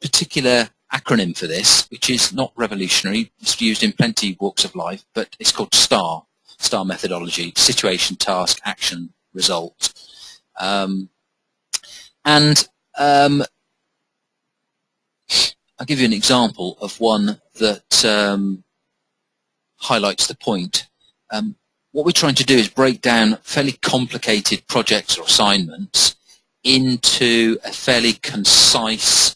particular acronym for this, which is not revolutionary. It's used in plenty of walks of life, but it's called STAR methodology: situation, task, action, result. I'll give you an example of one that highlights the point. What we're trying to do is break down fairly complicated projects or assignments into a fairly concise,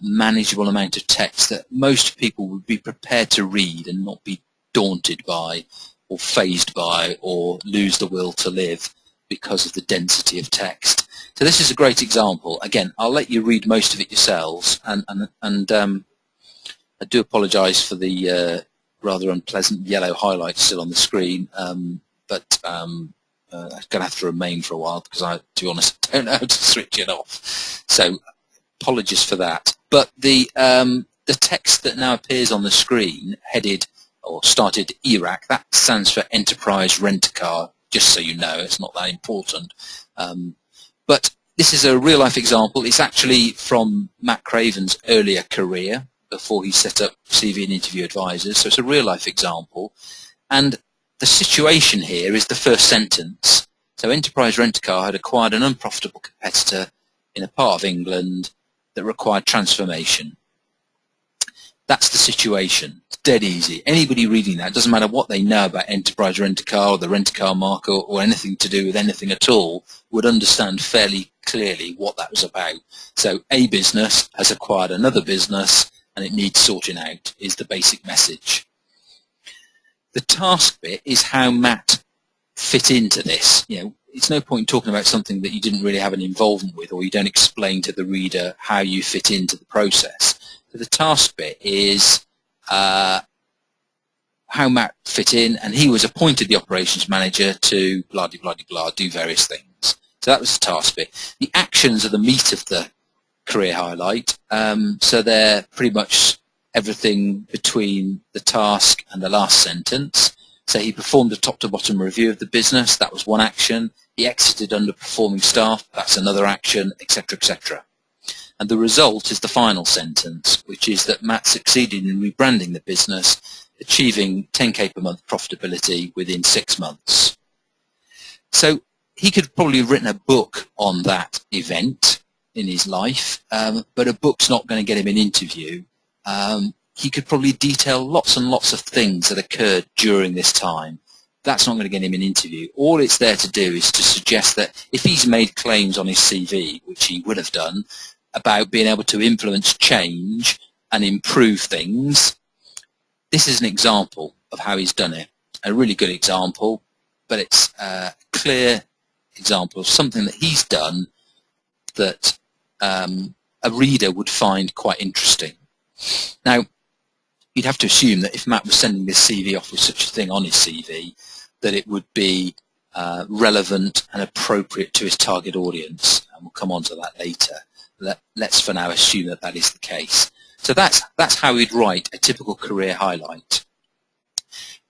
manageable amount of text that most people would be prepared to read and not be daunted by or fazed by or lose the will to live because of the density of text. So this is a great example. Again, I'll let you read most of it yourselves, and I do apologise for the rather unpleasant yellow highlights still on the screen, but I'm going to have to remain for a while because I, to be honest, don't know how to switch it off. So apologies for that. But the text that now appears on the screen, headed or started ERAC, that stands for Enterprise Rent-A-Car, just so you know. It's not that important. But this is a real-life example. It's actually from Matt Craven's earlier career before he set up CV and Interview Advisors. So it's a real-life example. And the situation here is the first sentence. So Enterprise Rent-A-Car had acquired an unprofitable competitor in a part of England that required transformation. That's the situation. It's dead easy. Anybody reading that, doesn't matter what they know about Enterprise Rent-A-Car or the rent-a-car market or anything to do with anything at all, would understand fairly clearly what that was about. So a business has acquired another business and it needs sorting out is the basic message. The task bit is how Matt fit into this. You know, it's no point talking about something that you didn't really have an involvement with, or you don't explain to the reader how you fit into the process. So the task bit is how Matt fit in, and he was appointed the operations manager to blah, blah, blah, blah, do various things. So that was the task bit. The actions are the meat of the career highlight. So they're pretty much everything between the task and the last sentence. So he performed a top-to-bottom review of the business. That was one action. He exited underperforming staff. That's another action, etc., etc. And the result is the final sentence, which is that Matt succeeded in rebranding the business, achieving 10K per month profitability within 6 months. So he could probably have written a book on that event. in his life, but a book's not going to get him an interview. He could probably detail lots and lots of things that occurred during this time. That's not going to get him an interview. All it's there to do is to suggest that if he's made claims on his CV, which he would have done, about being able to influence change and improve things, this is an example of how he's done it. A really good example, but it's a clear example of something that he's done that a reader would find quite interesting. Now, you'd have to assume that if Matt was sending this CV off with such a thing on his CV, that it would be relevant and appropriate to his target audience, and we'll come on to that later. Let's for now assume that that is the case. So that's how we'd write a typical career highlight.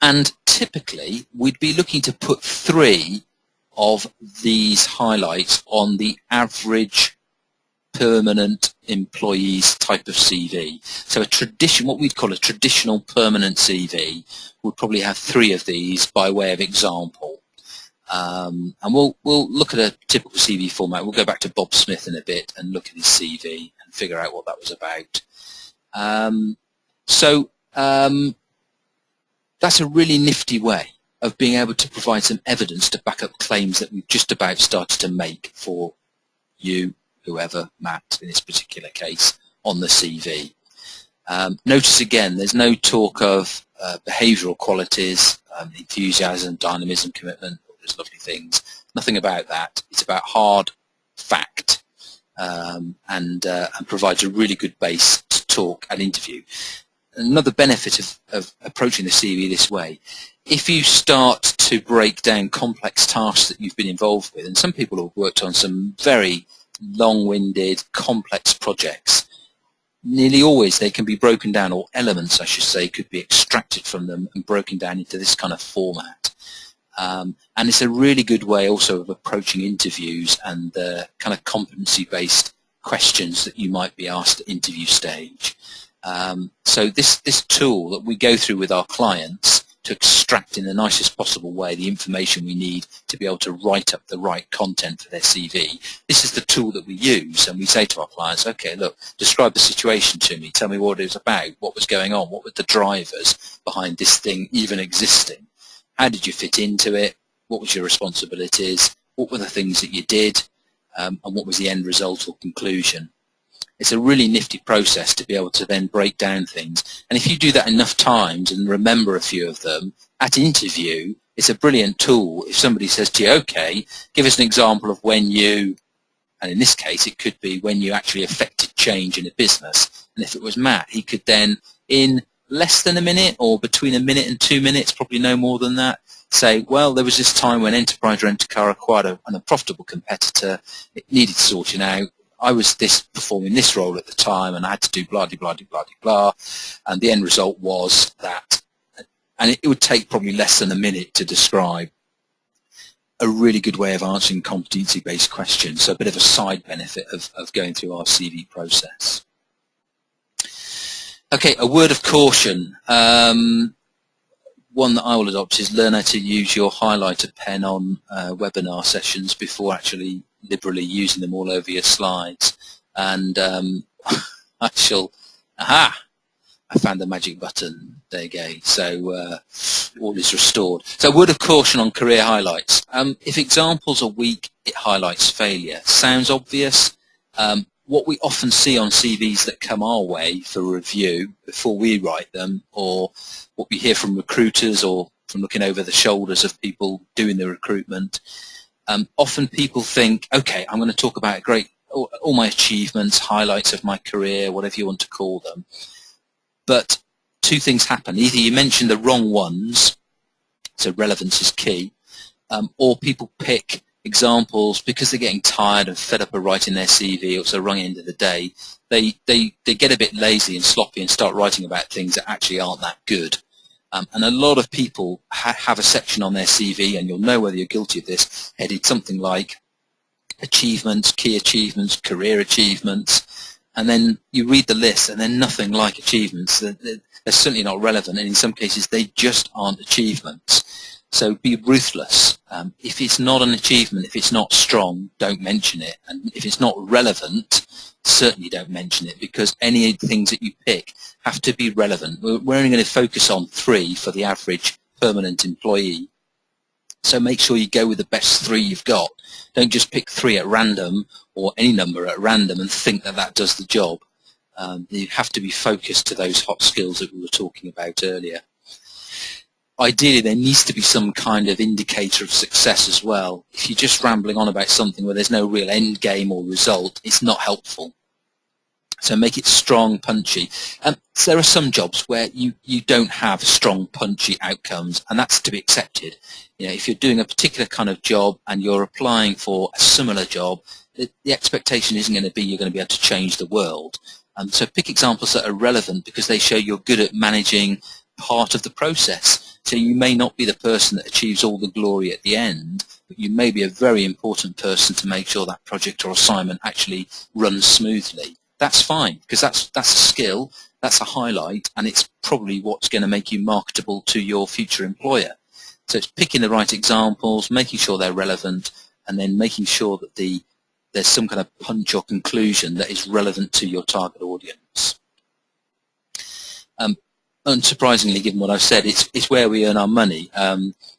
And typically, we'd be looking to put 3 of these highlights on the average permanent employee's type of CV. So what we'd call a traditional permanent CV would probably have 3 of these by way of example. And we'll look at a typical CV format. We'll go back to Bob Smith in a bit and look at his CV and figure out what that was about. That's a really nifty way of being able to provide some evidence to back up claims that we've just about started to make for you, whoever, Matt in this particular case, on the CV. Notice again, there's no talk of behavioural qualities, enthusiasm, dynamism, commitment, all those lovely things. Nothing about that. It's about hard fact, and provides a really good base to talk and interview. Another benefit of approaching the CV this way, if you start to break down complex tasks that you've been involved with, and some people have worked on some very long-winded, complex projects, nearly always they can be broken down, or elements, I should say, could be extracted from them and broken down into this kind of format. And it's a really good way also of approaching interviews and the kind of competency-based questions that you might be asked at interview stage. So this tool that we go through with our clients to extract in the nicest possible way the information we need to be able to write up the right content for their CV. This is the tool that we use, and we say to our clients, okay, look, describe the situation to me. Tell me what it was about, what was going on, what were the drivers behind this thing even existing? How did you fit into it? What was your responsibilities? What were the things that you did? And what was the end result or conclusion? It's a really nifty process to be able to then break down things. And if you do that enough times and remember a few of them, at interview, it's a brilliant tool. If somebody says to you, okay, give us an example of when you, and in this case, it could be when you actually affected change in a business. And if it was Matt, he could then, in less than a minute or between a minute and 2 minutes, probably no more than that, say, well, there was this time when Enterprise Rent-A-Car acquired an unprofitable competitor. It needed sorting out. I was performing this role at the time, and I had to do blah, blah, blah, blah, blah, and the end result was that, and it would take probably less than a minute to describe. A really good way of answering competency-based questions, so a bit of a side benefit of going through our CV process. Okay, a word of caution. One that I will adopt is learn how to use your highlighter pen on webinar sessions before actually liberally using them all over your slides. And I found the magic button. There you go. So all is restored. So word of caution on career highlights. If examples are weak, it highlights failure. Sounds obvious. What we often see on CVs that come our way for review before we write them, or what we hear from recruiters or from looking over the shoulders of people doing the recruitment, often people think, okay, I'm going to talk about all my achievements, highlights of my career, whatever you want to call them. But 2 things happen. Either you mention the wrong ones, so relevance is key, or people pick examples because they're getting tired and fed up of writing their CV, or it's the wrong end of the day. They get a bit lazy and sloppy and start writing about things that actually aren't that good. And a lot of people have a section on their CV, and you'll know whether you're guilty of this, headed something like achievements, key achievements, career achievements, and then you read the list and they're nothing like achievements. They're certainly not relevant, and in some cases they just aren't achievements. So be ruthless. If it's not an achievement, if it's not strong, don't mention it. And if it's not relevant, certainly don't mention it, because any things that you pick have to be relevant. We're only going to focus on 3 for the average permanent employee. So make sure you go with the best 3 you've got. Don't just pick 3 at random or any number at random and think that that does the job. You have to be focused to those hot skills that we were talking about earlier. Ideally, there needs to be some kind of indicator of success as well. If you're just rambling on about something where there's no real end game or result, it's not helpful. So make it strong, punchy. So there are some jobs where you don't have strong, punchy outcomes, and that's to be accepted. You know, if you're doing a particular kind of job and you're applying for a similar job, the expectation isn't going to be you're going to be able to change the world. So pick examples that are relevant because they show you're good at managing part of the process. So you may not be the person that achieves all the glory at the end, but you may be a very important person to make sure that project or assignment actually runs smoothly. That's fine, because that's a skill, that's a highlight, and it's probably what's going to make you marketable to your future employer. So it's picking the right examples, making sure they're relevant, and then making sure that there's some kind of punch or conclusion that is relevant to your target audience. Unsurprisingly, given what I've said, it's where we earn our money.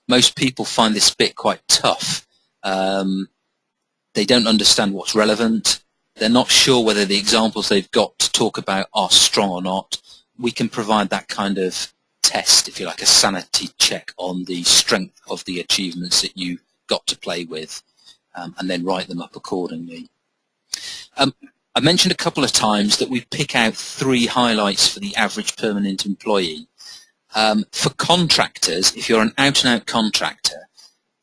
Most people find this bit quite tough. They don't understand what's relevant. They're not sure whether the examples they've got to talk about are strong or not. We can provide that kind of test, if you like, a sanity check on the strength of the achievements that you've got to play with, and then write them up accordingly. I mentioned a couple of times that we pick out 3 highlights for the average permanent employee. For contractors, if you're an out-and-out contractor,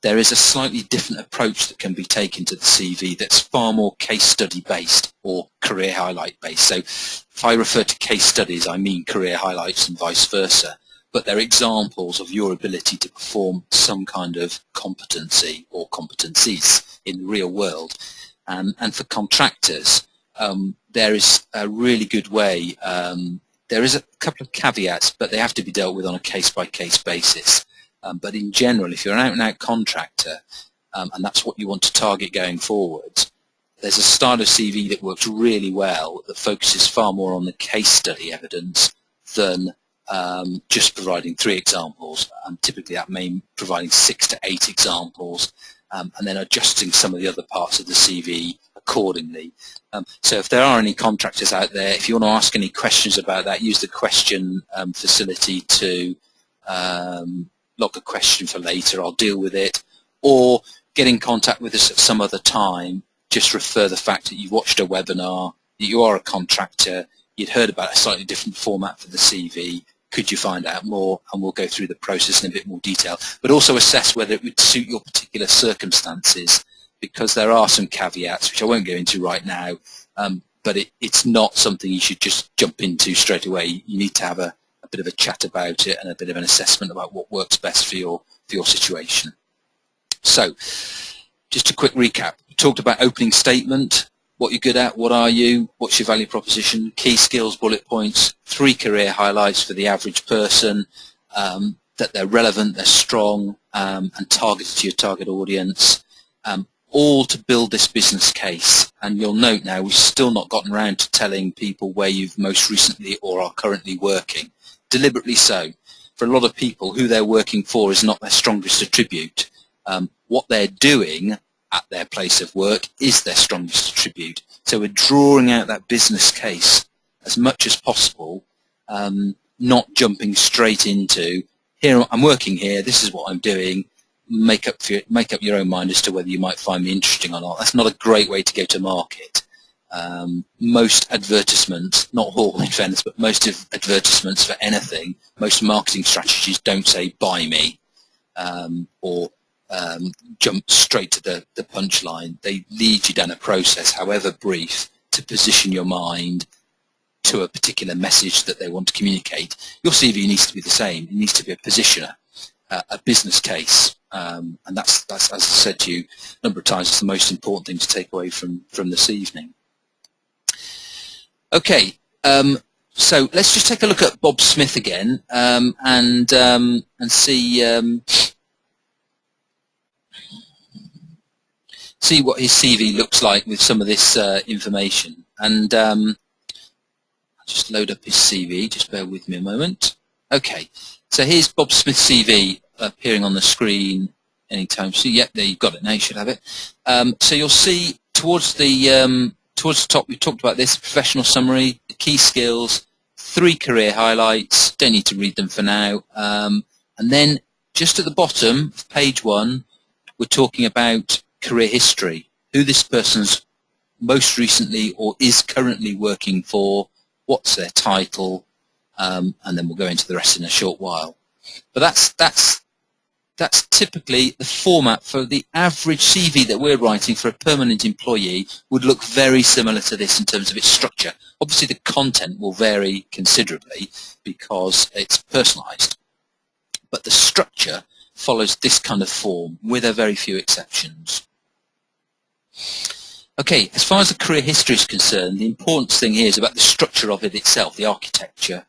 there is a slightly different approach that can be taken to the CV that's far more case study based or career highlight based. So if I refer to case studies, I mean career highlights and vice versa, but they're examples of your ability to perform some kind of competency or competencies in the real world. And for contractors, there is a really good way. There is a couple of caveats, but they have to be dealt with on a case-by-case basis. But in general, if you're an out-and-out contractor, and that's what you want to target going forward, there's a style of CV that works really well that focuses far more on the case study evidence than just providing 3 examples. Typically that may be providing 6 to 8 examples, and then adjusting some of the other parts of the CV accordingly. So if there are any contractors out there, if you want to ask any questions about that, use the question facility to log a question for later. I'll deal with it. Or get in contact with us at some other time. Just refer the fact that you've watched a webinar, that you are a contractor, you'd heard about a slightly different format for the CV. Could you find out more? And we'll go through the process in a bit more detail. But also assess whether it would suit your particular circumstances, because there are some caveats, which I won't go into right now, but it's not something you should just jump into straight away. You need to have a bit of a chat about it and a bit of an assessment about what works best for your situation. So, just a quick recap. We talked about opening statement, what you're good at, what are you, what's your value proposition, key skills, bullet points, 3 career highlights for the average person, that they're relevant, they're strong, and targeted to your target audience, all to build this business case. And you'll note now we've still not gotten around to telling people where you've most recently or are currently working. Deliberately so. For a lot of people, who they're working for is not their strongest attribute. What they're doing at their place of work is their strongest attribute. So we're drawing out that business case as much as possible, not jumping straight into, here I'm working here, this is what I'm doing. Make up your own mind as to whether you might find me interesting or not. That's not a great way to go to market. Most advertisements, not all in fairness, but most of advertisements for anything, most marketing strategies don't say buy me, or jump straight to the punchline. They lead you down a process, however brief, to position your mind to a particular message that they want to communicate. Your CV needs to be the same. It needs to be a positioner, a business case, and that's, as I said to you a number of times, it's the most important thing to take away from this evening. Okay, so let's just take a look at Bob Smith again, and see see what his CV looks like with some of this information. And I'll just load up his CV, just bear with me a moment. Okay, so here's Bob Smith's CV appearing on the screen anytime soon. Yep, there you've got it now, you should have it. So you'll see towards the top, we talked about this, professional summary, the key skills, 3 career highlights, don't need to read them for now. And then just at the bottom of page 1, we're talking about career history, who this person's most recently or is currently working for, what's their title, and then we'll go into the rest in a short while. But that's typically the format for the average CV that we're writing for a permanent employee. Would look very similar to this in terms of its structure. Obviously the content will vary considerably because it's personalized, but the structure follows this kind of form with a very few exceptions. Okay, as far as the career history is concerned, the important thing here is about the structure of it itself, the architecture.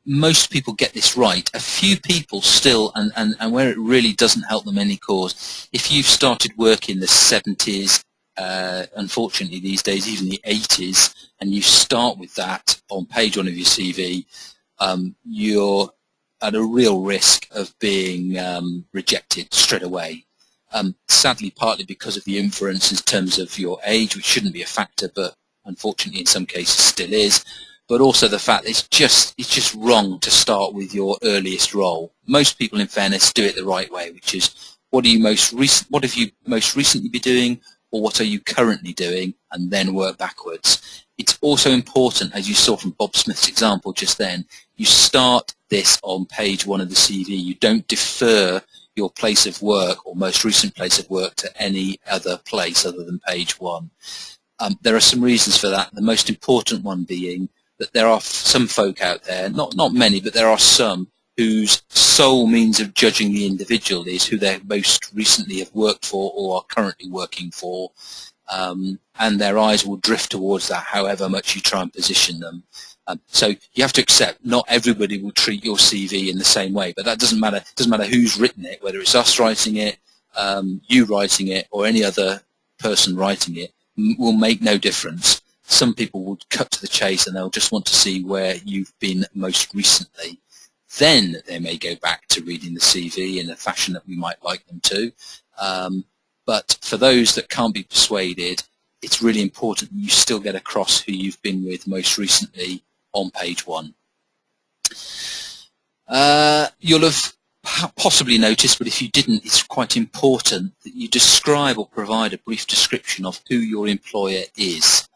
Most people get this right. A few people still, and where it really doesn't help them any cause, if you've started work in the 70s, unfortunately these days even the 80s, and you start with that on page 1 of your CV, you're at a real risk of being rejected straight away. Sadly, partly because of the inference in terms of your age, which shouldn't be a factor, but unfortunately in some cases still is. But also the fact that it's just wrong to start with your earliest role. Most people, in fairness, do it the right way, which is what have you most recently been doing, or what are you currently doing, and then work backwards. It's also important, as you saw from Bob Smith's example just then, you start this on page 1 of the CV. You don't defer your place of work or most recent place of work to any other place other than page 1. There are some reasons for that. The most important one being that there are some folk out there, not many, but there are some whose sole means of judging the individual is who they most recently have worked for or are currently working for, and their eyes will drift towards that however much you try and position them. So you have to accept not everybody will treat your CV in the same way, but that doesn't matter. It doesn't matter who's written it, whether it's us writing it, you writing it, or any other person writing it, will make no difference. Some people will cut to the chase and they'll just want to see where you've been most recently. Then they may go back to reading the CV in a fashion that we might like them to. But for those that can't be persuaded, it's really important that you still get across who you've been with most recently on page 1. You'll have possibly noticed, but if you didn't, it's quite important that you describe or provide a brief description of who your employer is.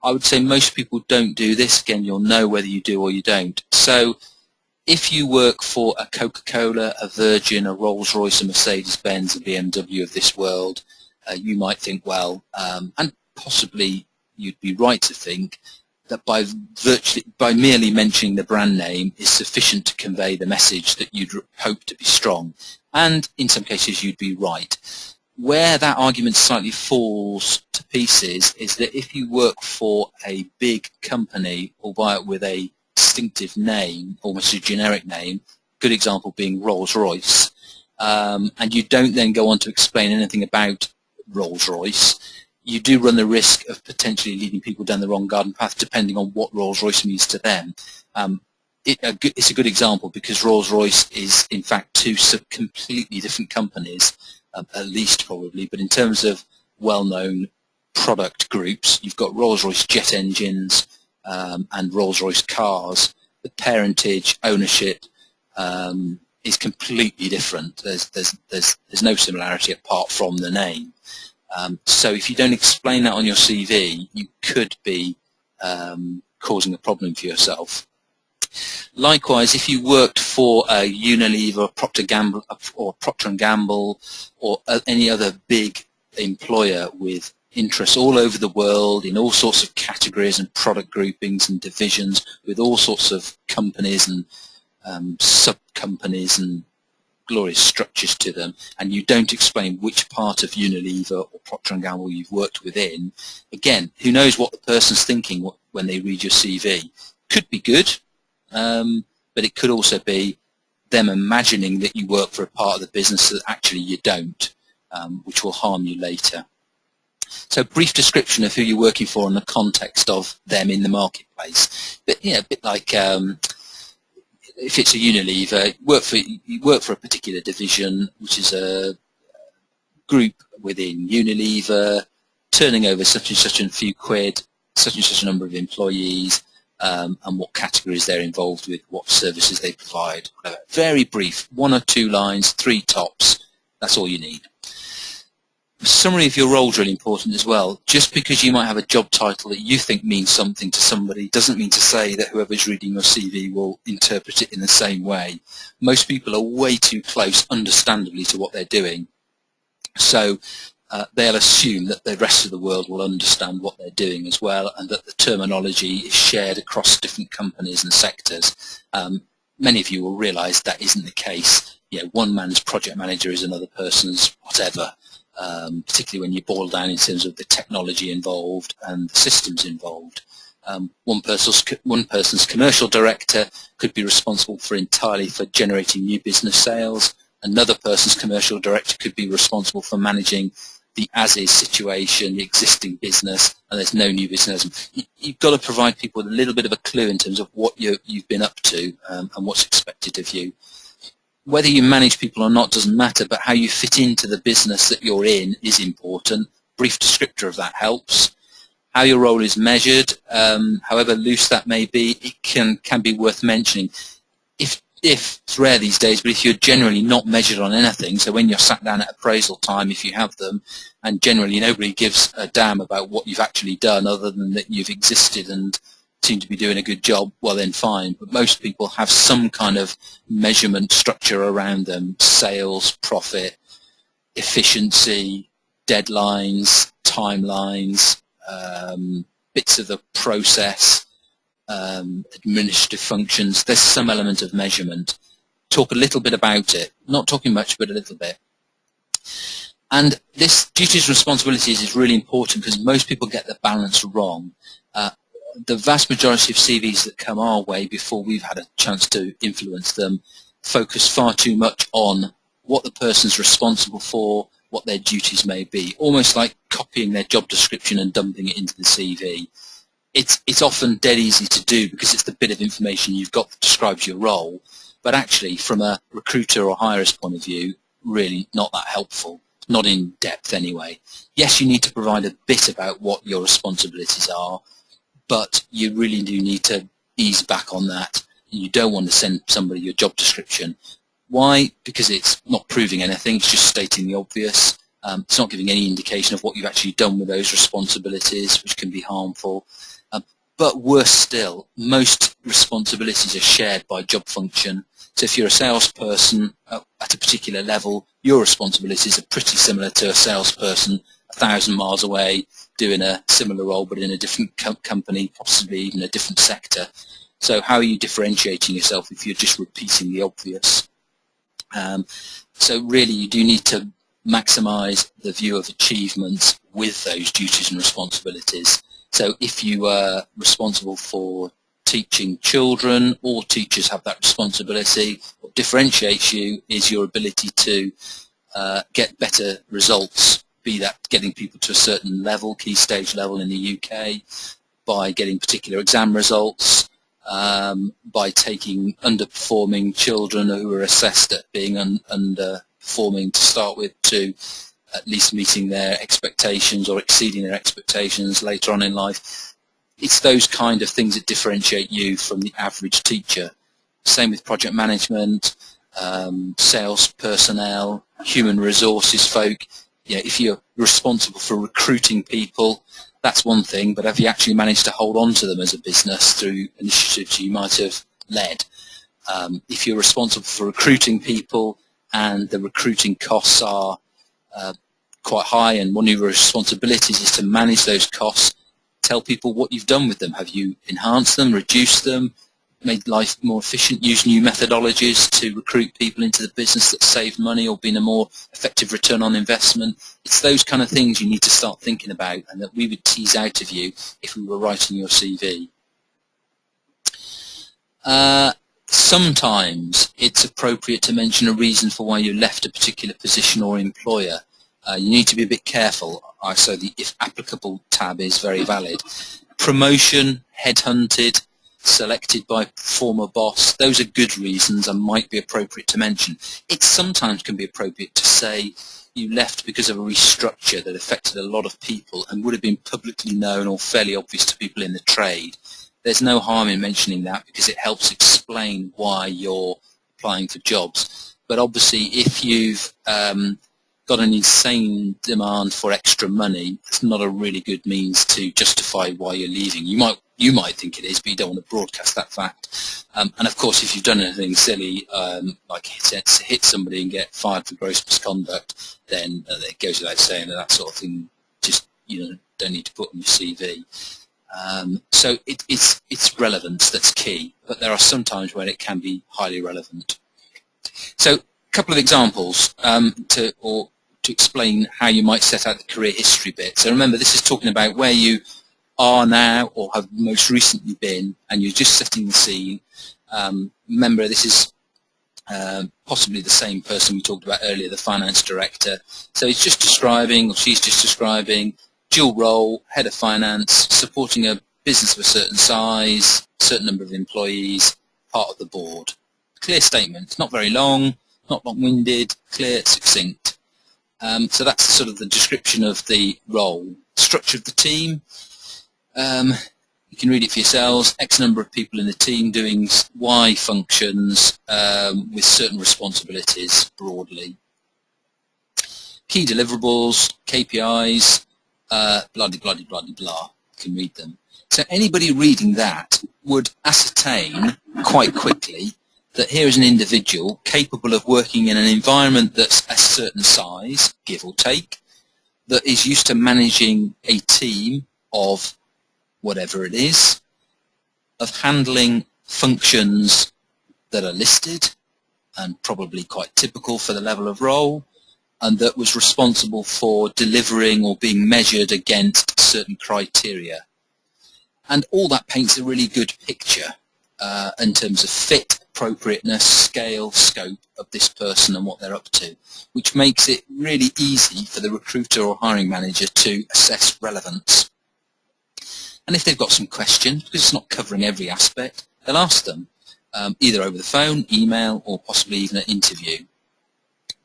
I would say most people don't do this. Again, you'll know whether you do or you don't. So if you work for a Coca-Cola, a Virgin, a Rolls-Royce, a Mercedes-Benz, a BMW of this world, you might think, well, and possibly you'd be right to think, that by merely mentioning the brand name is sufficient to convey the message that you'd hope to be strong. And in some cases you'd be right. Where that argument slightly falls to pieces is that if you work for a big company, albeit with a distinctive name, almost a generic name, good example being Rolls-Royce, and you don't then go on to explain anything about Rolls-Royce, you do run the risk of potentially leading people down the wrong garden path depending on what Rolls-Royce means to them. It's a good example because Rolls-Royce is in fact 2 completely different companies, at least probably, but in terms of well-known product groups, you've got Rolls-Royce jet engines and Rolls-Royce cars. The parentage, ownership is completely different. There's no similarity apart from the name. So if you don't explain that on your CV, you could be causing a problem for yourself. Likewise, if you worked for a Unilever, Procter & Gamble, or any other big employer with interests all over the world in all sorts of categories and product groupings and divisions, with all sorts of companies and sub-companies and glorious structures to them, and you don't explain which part of Unilever or Procter & Gamble you've worked within, again, who knows what the person's thinking when they read your CV. Could be good, but it could also be them imagining that you work for a part of the business that actually you don't, which will harm you later. So brief description of who you're working for in the context of them in the marketplace. But yeah, a bit like if it's a Unilever, you work for a particular division, which is a group within Unilever, turning over such and such a few quid, such and such a number of employees, and what categories they're involved with, what services they provide. Whatever. Very brief, 1 or 2 lines, 3 tops. That's all you need. The summary of your role is really important as well. Just because you might have a job title that you think means something to somebody doesn't mean to say that whoever's reading your CV will interpret it in the same way. Most people are way too close, understandably, to what they're doing. So they'll assume that the rest of the world will understand what they're doing as well, and that the terminology is shared across different companies and sectors. Many of you will realise that isn't the case. You know, one man's project manager is another person's whatever. Particularly when you boil down in terms of the technology involved and the systems involved. One person's commercial director could be responsible entirely for generating new business sales. Another person's commercial director could be responsible for managing the as-is situation, the existing business, and there's no new business. You've got to provide people with a little bit of a clue in terms of what you've been up to and what's expected of you. Whether you manage people or not doesn't matter, but how you fit into the business that you're in is important. Brief descriptor of that helps. How your role is measured, however loose that may be, it can be worth mentioning. If it's rare these days, but if you're generally not measured on anything, so when you're sat down at appraisal time, if you have them, and generally nobody gives a damn about what you've actually done other than that you've existed and seem to be doing a good job, well then fine. But most people have some kind of measurement structure around them: sales, profit, efficiency, deadlines, timelines, bits of the process, administrative functions. There's some element of measurement. Talk a little bit about it. Not talking much, but a little bit. And this duties and responsibilities is really important because most people get the balance wrong. The vast majority of CVs that come our way before we've had a chance to influence them focus far too much on what the person's responsible for, what their duties may be, almost like copying their job description and dumping it into the CV. It's often dead easy to do because it's the bit of information you've got that describes your role, but actually from a recruiter or hirer's point of view, really not that helpful, not in depth anyway. Yes, you need to provide a bit about what your responsibilities are, but you really do need to ease back on that. You don't want to send somebody your job description. Why? Because it's not proving anything, it's just stating the obvious. It's not giving any indication of what you've actually done with those responsibilities, which can be harmful. But worse still, most responsibilities are shared by job function. So if you're a salesperson at a particular level, your responsibilities are pretty similar to a salesperson 1,000 miles away doing a similar role but in a different company, possibly even a different sector. So how are you differentiating yourself if you're just repeating the obvious? So really you do need to maximize the view of achievements with those duties and responsibilities. So if you are responsible for teaching children, all teachers have that responsibility. What differentiates you is your ability to get better results, be that getting people to a certain level, key stage level in the UK, by getting particular exam results, by taking underperforming children who are assessed at being underperforming to start with to at least meeting their expectations or exceeding their expectations later on in life. It's those kind of things that differentiate you from the average teacher. Same with project management, sales personnel, human resources folk. Yeah, if you're responsible for recruiting people, that's one thing, but have you actually managed to hold on to them as a business through initiatives you might have led? If you're responsible for recruiting people and the recruiting costs are quite high and one of your responsibilities is to manage those costs, tell people what you've done with them. Have you enhanced them, reduced them, made life more efficient, used new methodologies to recruit people into the business that saved money or been a more effective return on investment? It's those kind of things you need to start thinking about and that we would tease out of you if we were writing your CV. Sometimes it's appropriate to mention a reason for why you left a particular position or employer. You need to be a bit careful. So the if applicable tab is very valid. Promotion, headhunted, selected by former boss, those are good reasons and might be appropriate to mention. It sometimes can be appropriate to say you left because of a restructure that affected a lot of people and would have been publicly known or fairly obvious to people in the trade. There's no harm in mentioning that because it helps explain why you're applying for jobs. But obviously if you've got an insane demand for extra money, it's not a really good means to justify why you're leaving. You might think it is, but you don't want to broadcast that fact. And of course, if you've done anything silly, like hit somebody and get fired for gross misconduct, then it goes without saying that sort of thing just don't need to put on your CV. So it's relevance that's key, but there are some times when it can be highly relevant. So a couple of examples to explain how you might set out the career history bit. So remember, this is talking about where you are now or have most recently been, and you're just setting the scene. Remember, this is possibly the same person we talked about earlier, the finance director. So he's just describing, or she's just describing, dual role, head of finance, supporting a business of a certain size, certain number of employees, part of the board. Clear statement, not very long, not long-winded, clear, succinct. So that's sort of the description of the role. Structure of the team, you can read it for yourselves. X number of people in the team doing Y functions with certain responsibilities broadly. Key deliverables, KPIs, blah. You can read them. So anybody reading that would ascertain quite quickly that here is an individual capable of working in an environment that's a certain size, give or take, that is used to managing a team of whatever it is, of handling functions that are listed and probably quite typical for the level of role, and that was responsible for delivering or being measured against certain criteria. And all that paints a really good picture in terms of fit, appropriateness, scale, scope of this person and what they're up to, which makes it really easy for the recruiter or hiring manager to assess relevance. And if they've got some questions, because it's not covering every aspect, they'll ask them either over the phone, email, or possibly even an interview.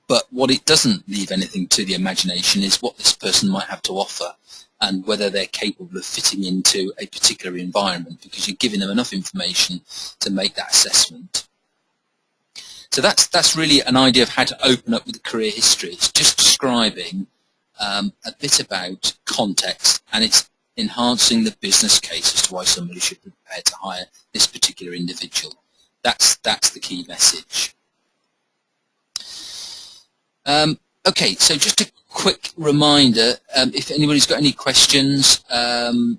But what it doesn't leave anything to the imagination is what this person might have to offer and whether they're capable of fitting into a particular environment, because you're giving them enough information to make that assessment. So that's really an idea of how to open up with the career history. It's just describing a bit about context, and it's enhancing the business case as to why somebody should be prepared to hire this particular individual. That's the key message. Okay, so just a quick reminder, if anybody's got any questions,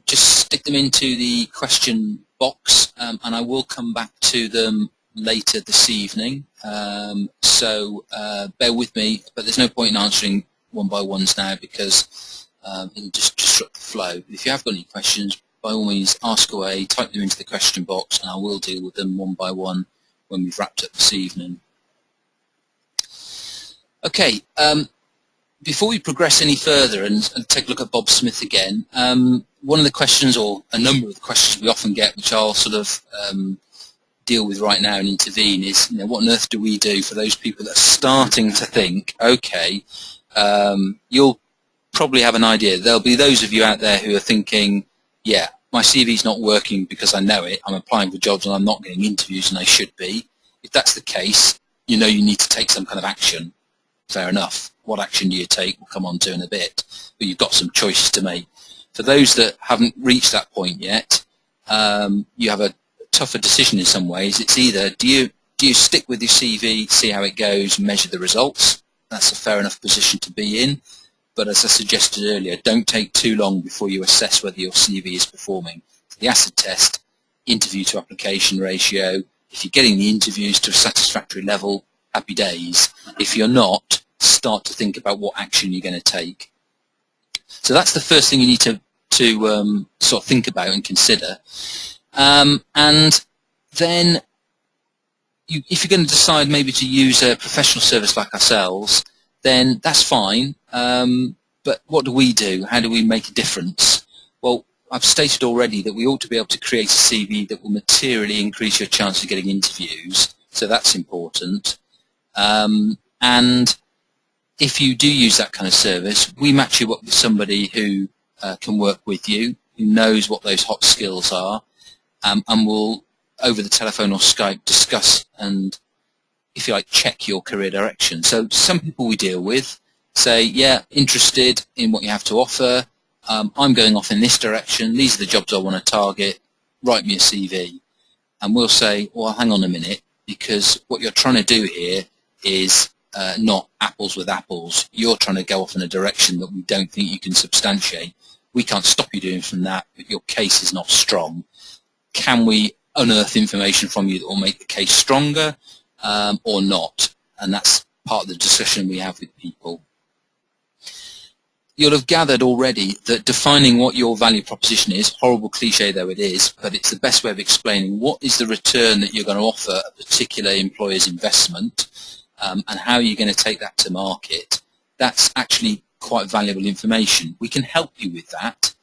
just stick them into the question box, and I will come back to them later this evening. So bear with me, but there's no point in answering one by ones now because it'll just disrupt the flow. If you have got any questions, by all means ask away, type them into the question box, and I will deal with them one by one when we've wrapped up this evening. Okay, before we progress any further and take a look at Bob Smith again, one of the questions, or a number of the questions we often get, which I'll sort of deal with right now and intervene, is what on earth do we do for those people that are starting to think, okay, you'll probably have an idea. There'll be those of you out there who are thinking, yeah, my CV's not working because I know it, I'm applying for jobs and I'm not getting interviews and I should be. If that's the case, you need to take some kind of action. Fair enough. What action do you take? We'll come on to in a bit. But you've got some choices to make. For those that haven't reached that point yet, you have a tougher decision in some ways. It's either do you stick with your CV, see how it goes, measure the results. That's a fair enough position to be in. But as I suggested earlier, don't take too long before you assess whether your CV is performing. The acid test, interview to application ratio. If you're getting the interviews to a satisfactory level, happy days. If you're not, start to think about what action you're going to take. So that's the first thing you need to sort of think about and consider. And then if you're going to decide maybe to use a professional service like ourselves, then that's fine. But what do we do? How do we make a difference? Well, I've stated already that we ought to be able to create a CV that will materially increase your chance of getting interviews. So that's important. And if you do use that kind of service, we match you up with somebody who can work with you, who knows what those hot skills are, and will, over the telephone or Skype, discuss and, if you like, check your career direction. So some people we deal with say, yeah, interested in what you have to offer, I'm going off in this direction, these are the jobs I want to target, write me a CV. And we'll say, well, hang on a minute, because what you're trying to do here is not apples with apples. You're trying to go off in a direction that we don't think you can substantiate. We can't stop you doing from that, but your case is not strong. Can we unearth information from you that will make the case stronger or not? And that's part of the discussion we have with people. You'll have gathered already that defining what your value proposition is, horrible cliche though it is, but it's the best way of explaining what is the return that you're going to offer a particular employer's investment, and how you're going to take that to market. That's actually quite valuable information. We can help you with that,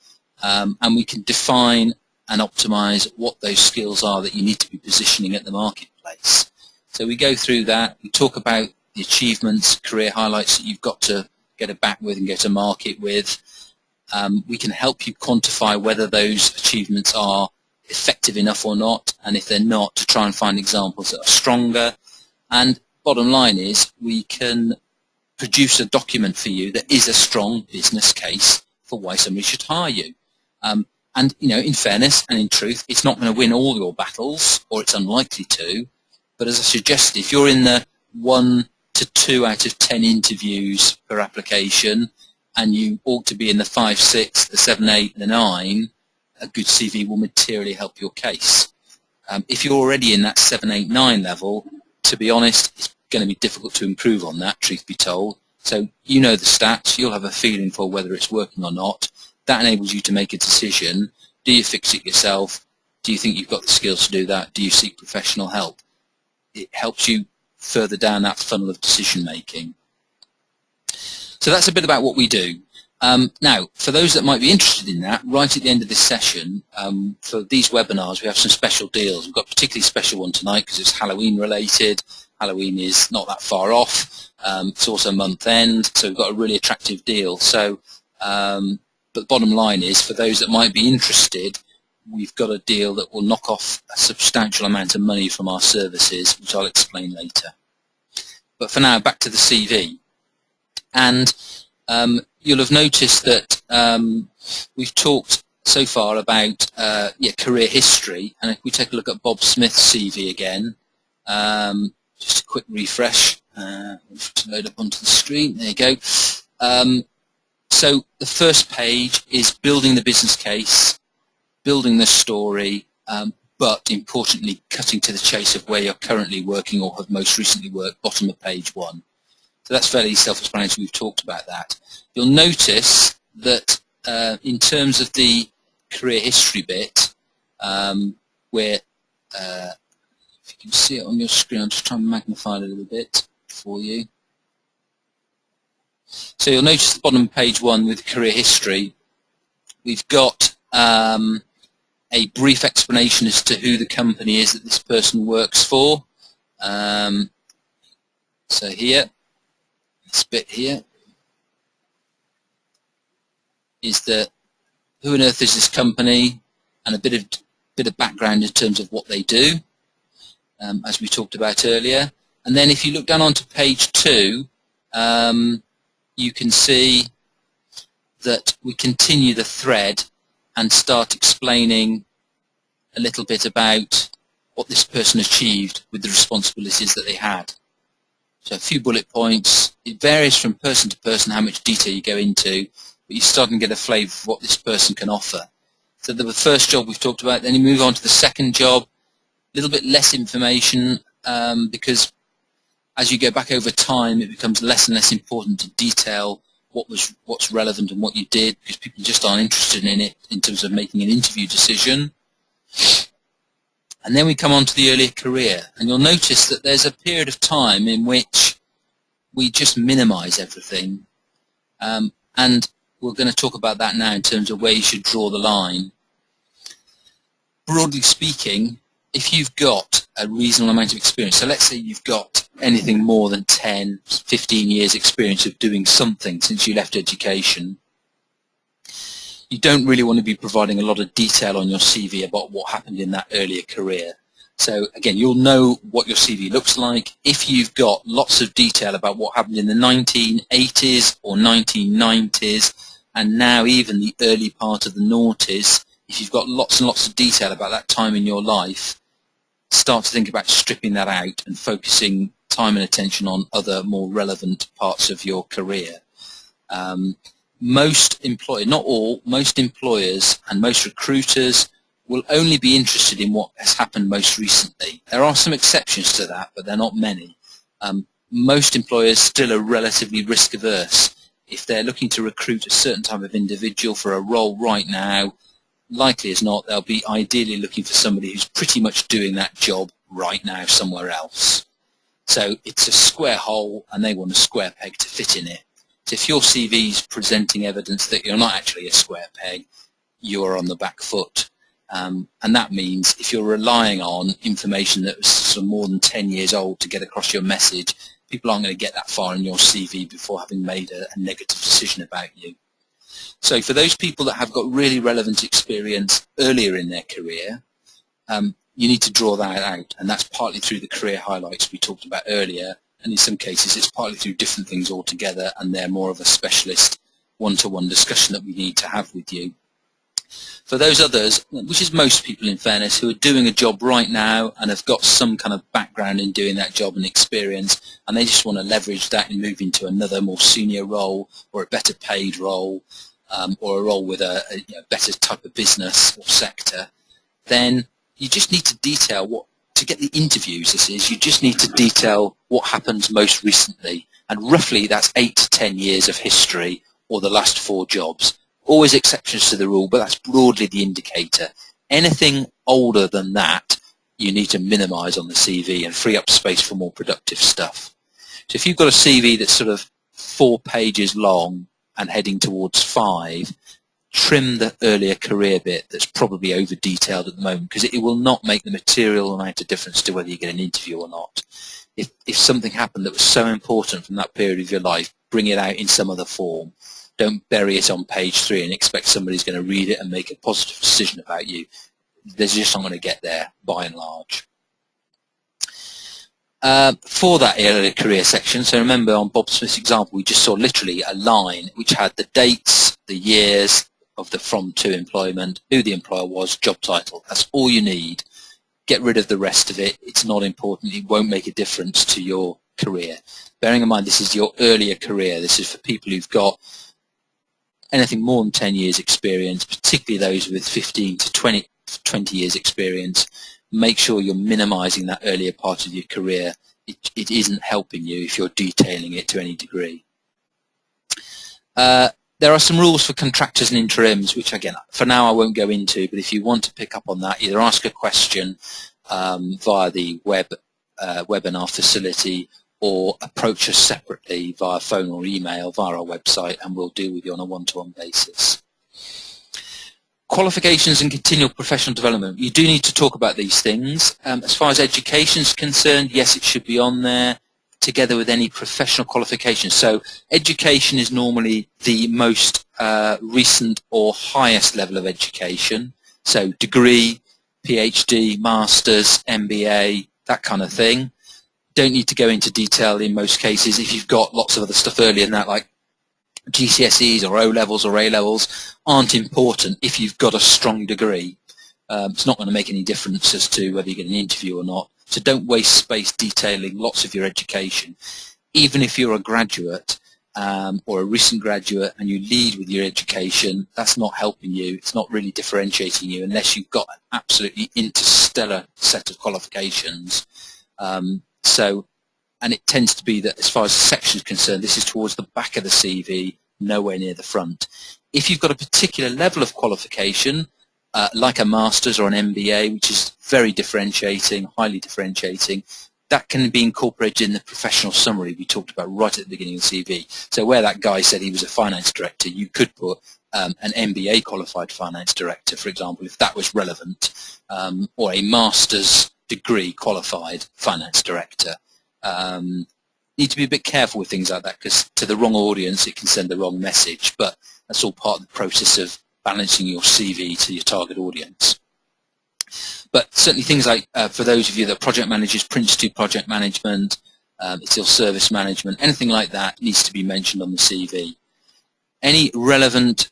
and we can define and optimize what those skills are that you need to be positioning at the marketplace. So we go through that, we talk about the achievements, career highlights that you've got to get a back with and go to market with. We can help you quantify whether those achievements are effective enough or not, and if they're not, to try and find examples that are stronger. And bottom line is, we can produce a document for you that is a strong business case for why somebody should hire you. And, you know, in fairness and in truth, it's not going to win all your battles, or it's unlikely to. But as I suggested, if you're in the 1 to 2 out of 10 interviews per application, and you ought to be in the 5, 6, the 7, 8, the 9, a good CV will materially help your case. If you're already in that 7, 8, 9 level, to be honest, it's going to be difficult to improve on that, truth be told. So you know the stats, you'll have a feeling for whether it's working or not. That enables you to make a decision. Do you fix it yourself? Do you think you've got the skills to do that? Do you seek professional help? It helps you further down that funnel of decision making. So that's a bit about what we do. Now, for those that might be interested in that, right at the end of this session, for these webinars, we have some special deals. We've got a particularly special one tonight because it's Halloween related. Halloween is not that far off. It's also month end, so we've got a really attractive deal. So, but the bottom line is, for those that might be interested, we've got a deal that will knock off a substantial amount of money from our services, which I'll explain later. But for now, back to the CV. And you'll have noticed that we've talked so far about career history. And if we take a look at Bob Smith's CV again, just a quick refresh to load up onto the screen. There you go. So the first page is building the business case, building the story, but importantly, cutting to the chase of where you're currently working or have most recently worked, bottom of page 1. So that's fairly self-explanatory. We've talked about that. You'll notice that in terms of the career history bit, where, if you can see it on your screen, I'm just trying to magnify it a little bit for you. So you'll notice the bottom of page 1 with career history, we've got a brief explanation as to who the company is that this person works for. So here, this bit here is the who on earth is this company, and a bit of background in terms of what they do, as we talked about earlier. And then if you look down onto page 2, you can see that we continue the thread and start explaining a little bit about what this person achieved with the responsibilities that they had. So a few bullet points. It varies from person to person how much detail you go into, but you start to get a flavour of what this person can offer. So the first job we've talked about, then you move on to the second job, a little bit less information, because as you go back over time, it becomes less and less important to detail what's relevant and what you did, because people just aren't interested in it in terms of making an interview decision. And then we come on to the earlier career, and you'll notice that there's a period of time in which we just minimize everything, and we're going to talk about that now in terms of where you should draw the line. Broadly speaking, if you've got a reasonable amount of experience, so let's say you've got anything more than 10, 15 years experience of doing something since you left education, you don't really want to be providing a lot of detail on your CV about what happened in that earlier career. So again, you'll know what your CV looks like. If you've got lots of detail about what happened in the 1980s or 1990s, and now even the early part of the noughties, if you've got lots and lots of detail about that time in your life, start to think about stripping that out and focusing time and attention on other more relevant parts of your career. Most employers, not all, most employers and most recruiters will only be interested in what has happened most recently. There are some exceptions to that, but they're not many. Most employers still are relatively risk averse. If they're looking to recruit a certain type of individual for a role right now, likely as not, they'll be ideally looking for somebody who's pretty much doing that job right now somewhere else. So it's a square hole, and they want a square peg to fit in it. So if your CV is presenting evidence that you're not actually a square peg, you're on the back foot. And that means if you're relying on information that was sort of more than 10 years old to get across your message, people aren't going to get that far in your CV before having made a negative decision about you. So for those people that have got really relevant experience earlier in their career, you need to draw that out, and that's partly through the career highlights we talked about earlier, and in some cases it's partly through different things altogether, and they're more of a specialist one-to-one discussion that we need to have with you. For those others, which is most people in fairness, who are doing a job right now and have got some kind of background in doing that job and experience, and they just want to leverage that and move into another more senior role or a better paid role, or a role with a better type of business or sector, then you just need to detail what, to get the interviews this is, you just need to detail what happens most recently, and roughly that's 8 to 10 years of history or the last 4 jobs. Always exceptions to the rule, but that's broadly the indicator. Anything older than that, you need to minimize on the CV and free up space for more productive stuff. So if you've got a CV that's sort of 4 pages long and heading towards 5, trim the earlier career bit that's probably over detailed at the moment, because it will not make the material amount of difference to whether you get an interview or not. If something happened that was so important from that period of your life, bring it out in some other form. Don't bury it on page 3 and expect somebody's going to read it and make a positive decision about you. They're just not going to get there by and large. For that earlier career section, so remember on Bob Smith's example, we just saw literally a line which had the dates, the years of the from to employment, who the employer was, job title. That's all you need. Get rid of the rest of it. It's not important. It won't make a difference to your career. Bearing in mind this is your earlier career. This is for people who've got anything more than 10 years experience, particularly those with 15 to 20 years experience. Make sure you're minimizing that earlier part of your career. It isn't helping you if you're detailing it to any degree. There are some rules for contractors and interims, which again, for now I won't go into, but if you want to pick up on that, either ask a question via the webinar facility, or approach us separately via phone or email via our website, and we'll deal with you on a one-to-one basis. Qualifications and continual professional development. You do need to talk about these things. As far as education is concerned, yes, it should be on there, together with any professional qualifications. So education is normally the most recent or highest level of education. So degree, PhD, Masters, MBA, that kind of thing. Don't need to go into detail in most cases. If you've got lots of other stuff earlier than that, like GCSEs or O-levels or A-levels, aren't important if you've got a strong degree. It's not going to make any difference as to whether you get an interview or not. So don't waste space detailing lots of your education. Even if you're a graduate or a recent graduate and you lead with your education, that's not helping you. It's not really differentiating you unless you've got an absolutely interstellar set of qualifications. And it tends to be that as far as the section is concerned, this is towards the back of the CV, nowhere near the front. If you've got a particular level of qualification, like a master's or an MBA, which is very differentiating, highly differentiating, that can be incorporated in the professional summary we talked about right at the beginning of the CV. So where that guy said he was a finance director, you could put an MBA qualified finance director, for example, if that was relevant, or a master's degree qualified finance director. Need to be a bit careful with things like that, because to the wrong audience it can send the wrong message, but that's all part of the process of balancing your CV to your target audience. But certainly things like, for those of you that are project managers, Prince 2 project management, it's your service management, anything like that needs to be mentioned on the CV. Any relevant,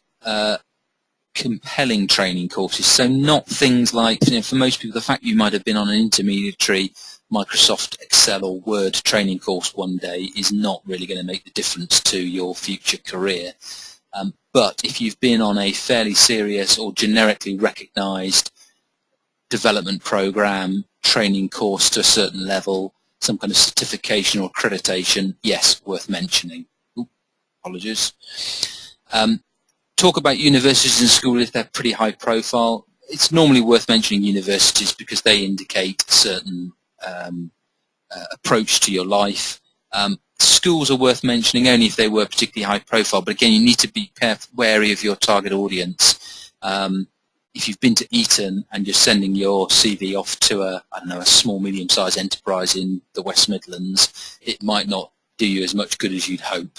compelling training courses, so not things like, for most people, the fact you might have been on an intermediary Microsoft Excel or Word training course one day is not really going to make the difference to your future career. But if you've been on a fairly serious or generically recognized development program, training course to a certain level, some kind of certification or accreditation, yes, worth mentioning. Ooh, apologies. Talk about universities and schools if they're pretty high profile. It's normally worth mentioning universities because they indicate a certain approach to your life. Schools are worth mentioning only if they were particularly high profile, but again, you need to be wary of your target audience. If you've been to Eton and you're sending your CV off to a small, medium-sized enterprise in the West Midlands, it might not do you as much good as you'd hope.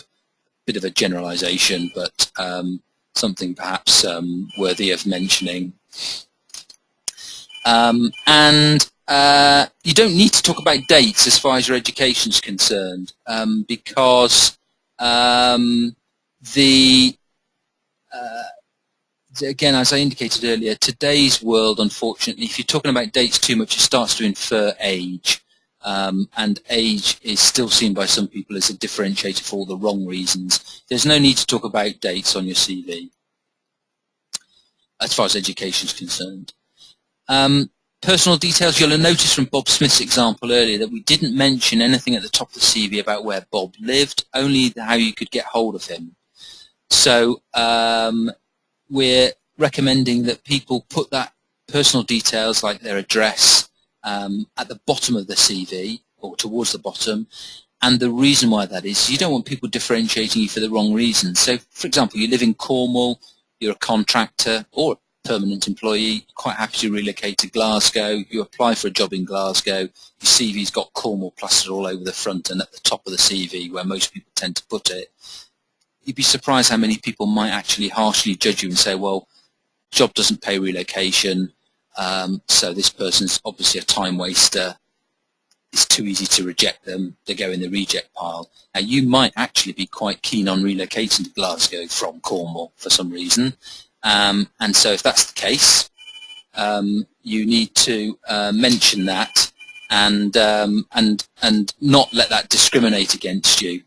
Bit of a generalisation, but something perhaps worthy of mentioning. You don't need to talk about dates as far as your education is concerned, because again, as I indicated earlier, today's world, unfortunately, if you're talking about dates too much, it starts to infer age. And age is still seen by some people as a differentiator for all the wrong reasons. There's no need to talk about dates on your CV as far as education is concerned. Personal details, you'll have noticed from Bob Smith's example earlier that we didn't mention anything at the top of the CV about where Bob lived, only how you could get hold of him. So we're recommending that people put that personal details like their address at the bottom of the CV or towards the bottom, and the reason why that is you don't want people differentiating you for the wrong reasons. So for example, you live in Cornwall, you're a contractor or a permanent employee, quite happy to relocate to Glasgow, you apply for a job in Glasgow, your CV's got Cornwall plastered all over the front and at the top of the CV where most people tend to put it. You'd be surprised how many people might actually harshly judge you and say, well, job doesn't pay relocation, so this person's obviously a time waster, it's too easy to reject them, they go in the reject pile. Now you might actually be quite keen on relocating to Glasgow from Cornwall for some reason, and so if that's the case, you need to mention that and not let that discriminate against you.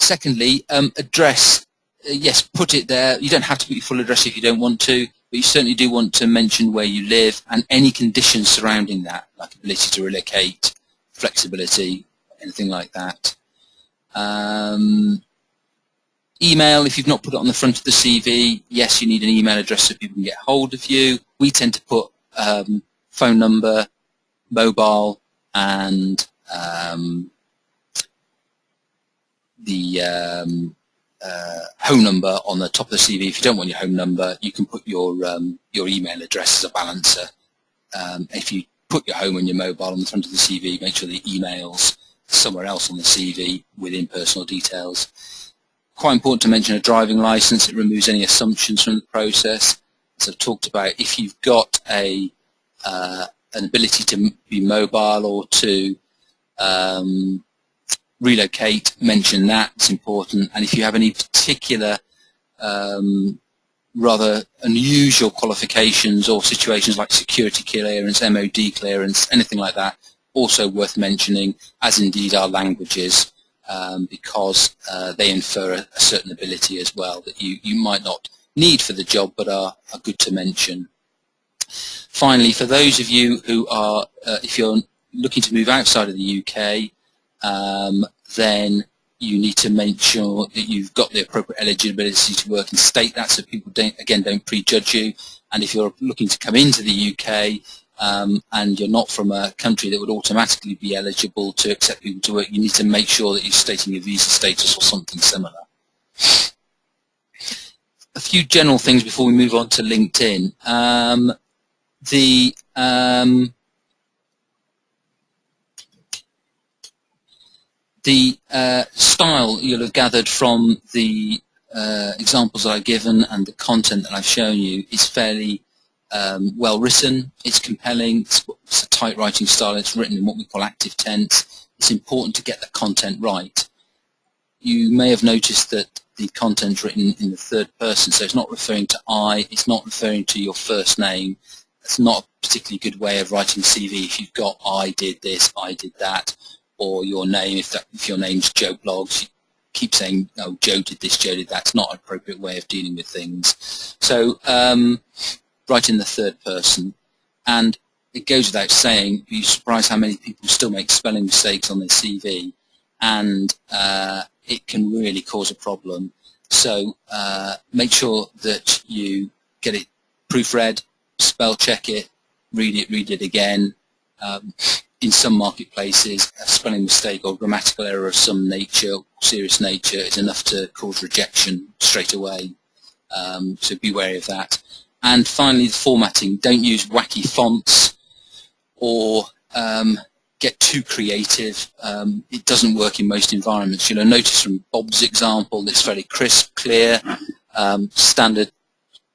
Secondly, address, yes, put it there. You don't have to put your full address if you don't want to, but you certainly do want to mention where you live and any conditions surrounding that, like ability to relocate, flexibility, anything like that. Email, if you've not put it on the front of the CV, yes, you need an email address so people can get hold of you. We tend to put phone number, mobile, and the home number on the top of the CV. If you don't want your home number, you can put your email address as a balancer. If you put your home and your mobile on the front of the CV, make sure the email's somewhere else on the CV within personal details. Quite important to mention a driving license. It removes any assumptions from the process. As I've talked about, if you've got an ability to be mobile or to relocate, mention that, it's important. And if you have any particular rather unusual qualifications or situations like security clearance, MOD clearance, anything like that, also worth mentioning, as indeed are languages, because they infer a certain ability as well that you might not need for the job but are good to mention. Finally, for those of you who are, if you're looking to move outside of the UK, then you need to make sure that you've got the appropriate eligibility to work in state that, so people don't prejudge you. And if you're looking to come into the UK and you're not from a country that would automatically be eligible to accept people to work, you need to make sure that you're stating your visa status or something similar. A few general things before we move on to LinkedIn. The style you'll have gathered from the examples that I've given and the content that I've shown you is fairly well written. It's compelling. It's a tight writing style. It's written in what we call active tense. It's important to get the content right. You may have noticed that the content's written in the third person, so it's not referring to I. It's not referring to your first name. That's not a particularly good way of writing a CV. If you've got I did this, I did that, or your name, if your name's Joe Blogs, you keep saying, oh, Joe did this, Joe did that. It's not an appropriate way of dealing with things. So write in the third person. And it goes without saying, you're surprised how many people still make spelling mistakes on their CV, and it can really cause a problem. So make sure that you get it proofread, spell check it, read it again. In some marketplaces, a spelling mistake or grammatical error of some nature, serious nature, is enough to cause rejection straight away. So be wary of that. And finally, the formatting. Don't use wacky fonts or get too creative. It doesn't work in most environments. You'll notice from Bob's example, it's very crisp, clear, standard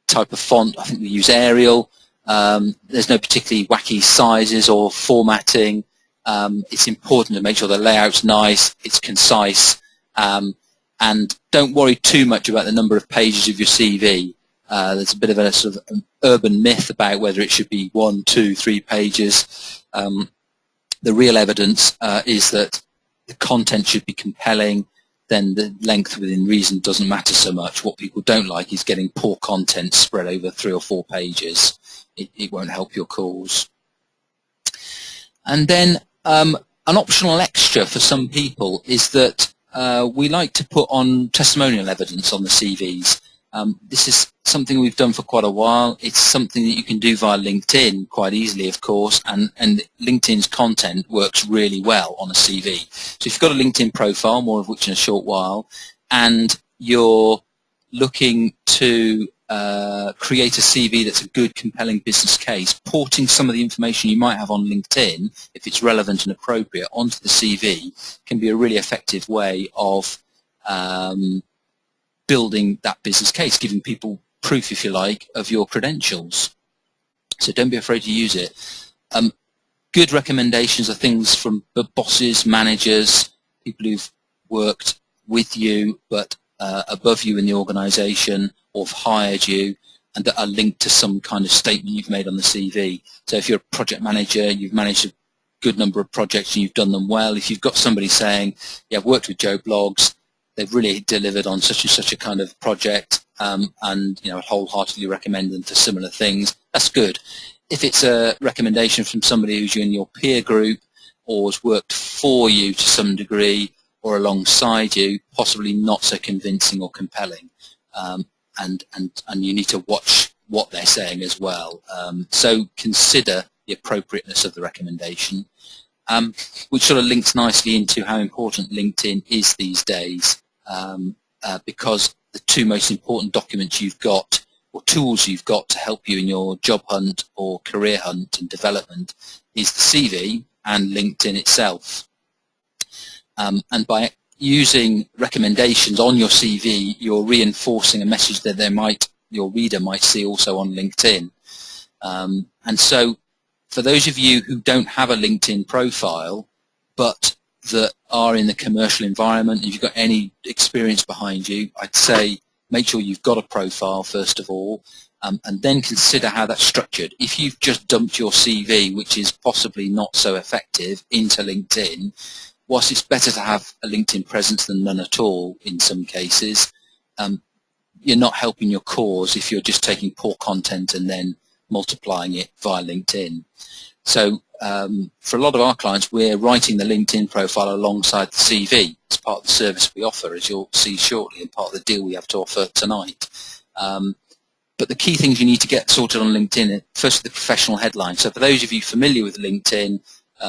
type of font. I think we use Arial. There's no particularly wacky sizes or formatting. It's important to make sure the layout's nice, it's concise, and don't worry too much about the number of pages of your CV. There's a bit of a sort of an urban myth about whether it should be 1, 2, 3 pages. The real evidence is that the content should be compelling. Then the length within reason doesn't matter so much. What people don't like is getting poor content spread over 3 or 4 pages. It won't help your cause. And then an optional extra for some people is that we like to put on testimonial evidence on the CVs. This is something we've done for quite a while. It's something that you can do via LinkedIn quite easily, of course, and LinkedIn's content works really well on a CV. So if you've got a LinkedIn profile, more of which in a short while, and you're looking to create a CV that's a good, compelling business case, porting some of the information you might have on LinkedIn, if it's relevant and appropriate, onto the CV can be a really effective way of building that business case, giving people proof, if you like, of your credentials. So don't be afraid to use it. Good recommendations are things from bosses, managers, people who've worked with you but above you in the organization or have hired you, and that are linked to some kind of statement you've made on the CV. So if you're a project manager, you've managed a good number of projects and you've done them well. If you've got somebody saying, yeah, I've worked with Joe Blogs, they've really delivered on such and such a kind of project, and wholeheartedly recommend them for similar things, that's good. If it's a recommendation from somebody who's in your peer group or has worked for you to some degree or alongside you, possibly not so convincing or compelling, and you need to watch what they're saying as well. So consider the appropriateness of the recommendation, which sort of links nicely into how important LinkedIn is these days, because the 2 most important documents you've got, or tools you've got to help you in your job hunt or career hunt and development, is the CV and LinkedIn itself. And by using recommendations on your CV, you're reinforcing a message that your reader might see also on LinkedIn. And so for those of you who don't have a LinkedIn profile but that are in the commercial environment, if you've got any experience behind you, I'd say make sure you've got a profile first of all, and then consider how that's structured. If you've just dumped your CV, which is possibly not so effective, into LinkedIn, whilst it's better to have a LinkedIn presence than none at all in some cases, you're not helping your cause if you're just taking poor content and then multiplying it via LinkedIn. So for a lot of our clients, we're writing the LinkedIn profile alongside the CV. It's part of the service we offer, as you'll see shortly, and part of the deal we have to offer tonight. But the key things you need to get sorted on LinkedIn are first the professional headline. So for those of you familiar with LinkedIn,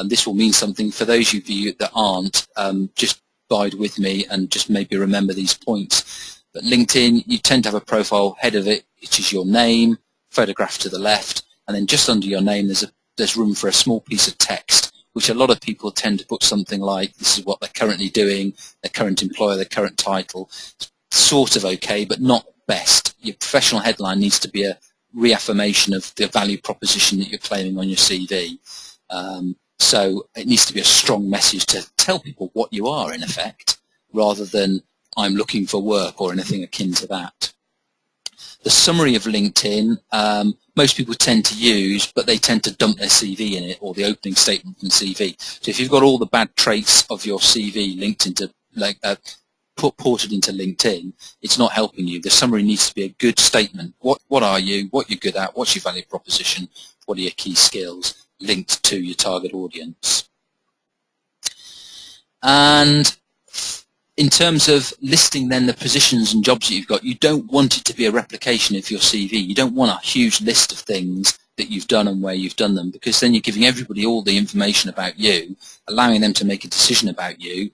this will mean something. For those of you that aren't, just bide with me and just maybe remember these points. But LinkedIn, you tend to have a profile head of it, which is your name, photograph to the left, and then just under your name there's room for a small piece of text, which a lot of people tend to put something like, this is what they're currently doing, their current employer, their current title. Sort of okay, but not best. Your professional headline needs to be a reaffirmation of the value proposition that you're claiming on your CV. So it needs to be a strong message to tell people what you are, in effect, rather than I'm looking for work or anything akin to that. The summary of LinkedIn, most people tend to use, but they tend to dump their CV in it, or the opening statement from the CV. So if you've got all the bad traits of your CV linked into, ported into LinkedIn, it's not helping you. The summary needs to be a good statement. What are you? What you're good at? What's your value proposition? What are your key skills linked to your target audience? And in terms of listing then the positions and jobs that you've got, you don't want it to be a replication of your CV. You don't want a huge list of things that you've done and where you've done them, because then you're giving everybody all the information about you, allowing them to make a decision about you,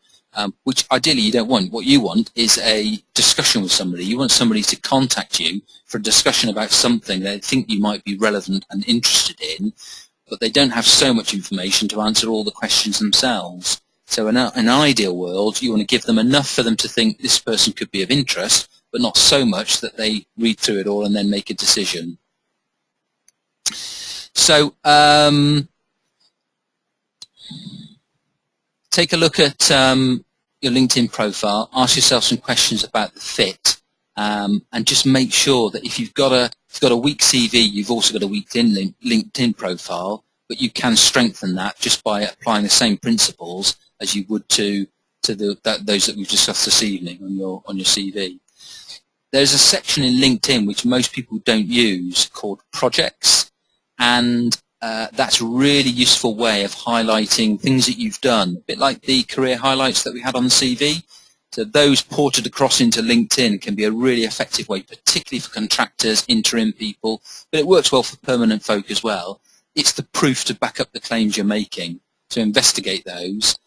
which ideally you don't want. What you want is a discussion with somebody. You want somebody to contact you for a discussion about something they think you might be relevant and interested in, but they don't have so much information to answer all the questions themselves. So in an ideal world, you want to give them enough for them to think this person could be of interest, but not so much that they read through it all and then make a decision. So take a look at your LinkedIn profile, ask yourself some questions about the fit, and just make sure that if you've got a weak CV, you've also got a weak LinkedIn profile, but you can strengthen that just by applying the same principles as you would to those that we've discussed this evening on your CV. There's a section in LinkedIn which most people don't use called projects, and that's a really useful way of highlighting things that you've done, a bit like the career highlights that we had on the CV. So those ported across into LinkedIn can be a really effective way, particularly for contractors, interim people, but it works well for permanent folk as well. It's the proof to back up the claims you're making, so investigate those.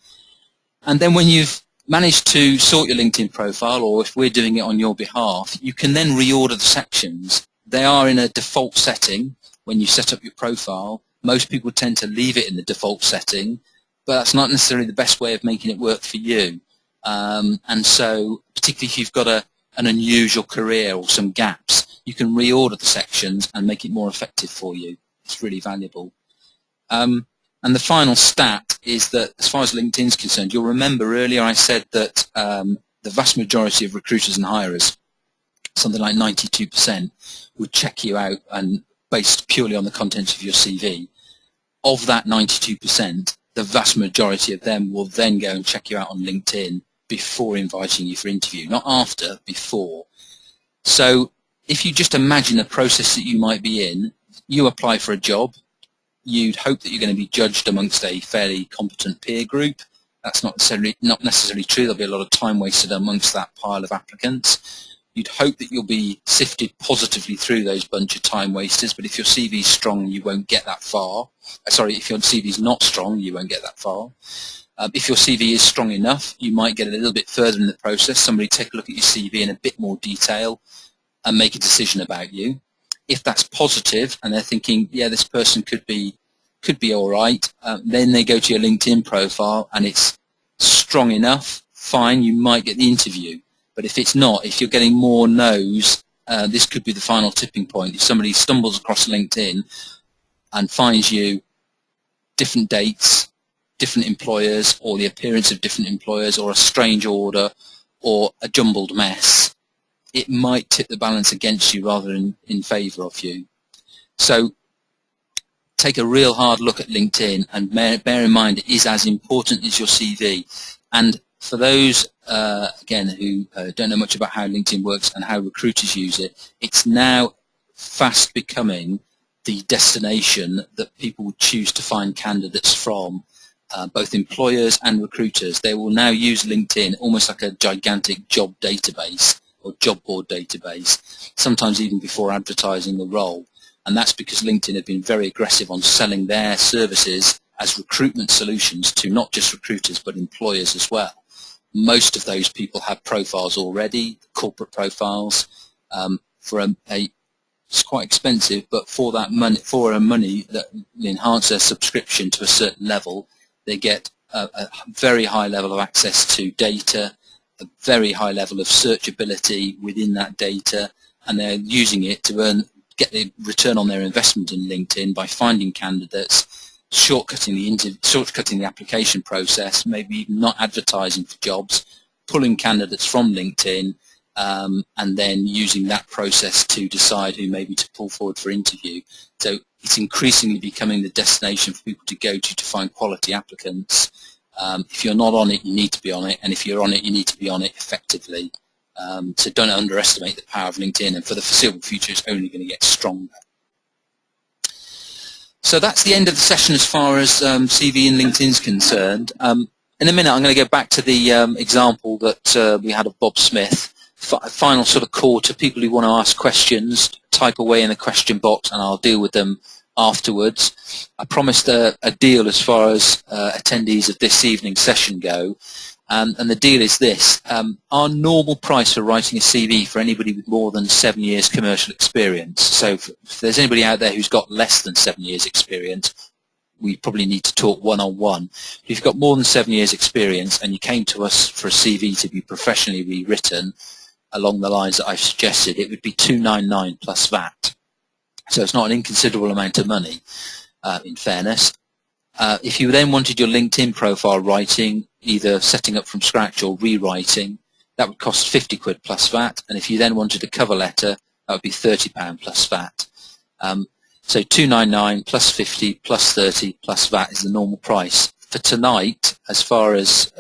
And then when you've managed to sort your LinkedIn profile, or if we're doing it on your behalf, you can then reorder the sections. They are in a default setting when you set up your profile. Most people tend to leave it in the default setting, but that's not necessarily the best way of making it work for you. And so particularly if you've got an unusual career or some gaps, you can reorder the sections and make it more effective for you. It's really valuable. And the final stat is that as far as LinkedIn is concerned, you'll remember earlier I said that the vast majority of recruiters and hirers, something like 92%, would check you out and based purely on the contents of your CV. Of that 92%, the vast majority of them will then go and check you out on LinkedIn before inviting you for interview, not after, before. So if you just imagine the process that you might be in, you apply for a job, you'd hope that you're going to be judged amongst a fairly competent peer group. That's not necessarily true. There'll be a lot of time wasted amongst that pile of applicants. You'd hope that you'll be sifted positively through those bunch of time wasters, but if your CV is strong, you won't get that far. Sorry, if your CV is not strong, you won't get that far. If your CV is strong enough, you might get a little bit further in the process. Somebody take a look at your CV in a bit more detail and make a decision about you. If that's positive and they're thinking, yeah, this person could be all right, then they go to your LinkedIn profile and it's strong enough, fine, you might get the interview. But if it's not, if you're getting more no's, this could be the final tipping point. If somebody stumbles across LinkedIn and finds you different dates, different employers, or the appearance of different employers, or a strange order, or a jumbled mess, it might tip the balance against you rather than in favor of you. So take a real hard look at LinkedIn and bear in mind it is as important as your CV. And for those, again, who don't know much about how LinkedIn works and how recruiters use it, it's now fast becoming the destination that people would choose to find candidates from, both employers and recruiters. They will now use LinkedIn almost like a gigantic job database or job board database, sometimes even before advertising the role. And that's because LinkedIn have been very aggressive on selling their services as recruitment solutions to not just recruiters but employers as well. Most of those people have profiles already, corporate profiles. It's quite expensive, but for that money, that enhance their subscription to a certain level, they get a very high level of access to data, a very high level of searchability within that data, and they're using it to get the return on their investment in LinkedIn by finding candidates, shortcutting the application process, maybe even not advertising for jobs, pulling candidates from LinkedIn, and then using that process to decide who maybe to pull forward for interview. So it's increasingly becoming the destination for people to go to find quality applicants. If you're not on it, you need to be on it, and if you're on it, you need to be on it effectively. So don't underestimate the power of LinkedIn, and for the foreseeable future, it's only going to get stronger. So that's the end of the session as far as CV and LinkedIn is concerned. In a minute, I'm going to go back to the example that we had of Bob Smith. Final sort of call to people who want to ask questions, type away in the question box and I'll deal with them afterwards. I promised a deal as far as attendees of this evening's session go, and the deal is this. Our normal price for writing a CV for anybody with more than 7 years commercial experience, so if there's anybody out there who's got less than 7 years experience, we probably need to talk one-on-one. If you've got more than 7 years experience and you came to us for a CV to be professionally rewritten, along the lines that I've suggested, it would be $299 plus VAT. So it's not an inconsiderable amount of money, in fairness. If you then wanted your LinkedIn profile writing, either setting up from scratch or rewriting, that would cost 50 quid plus VAT. And if you then wanted a cover letter, that would be £30 plus VAT. So $299 plus 50 plus 30 plus VAT is the normal price. For tonight, as far as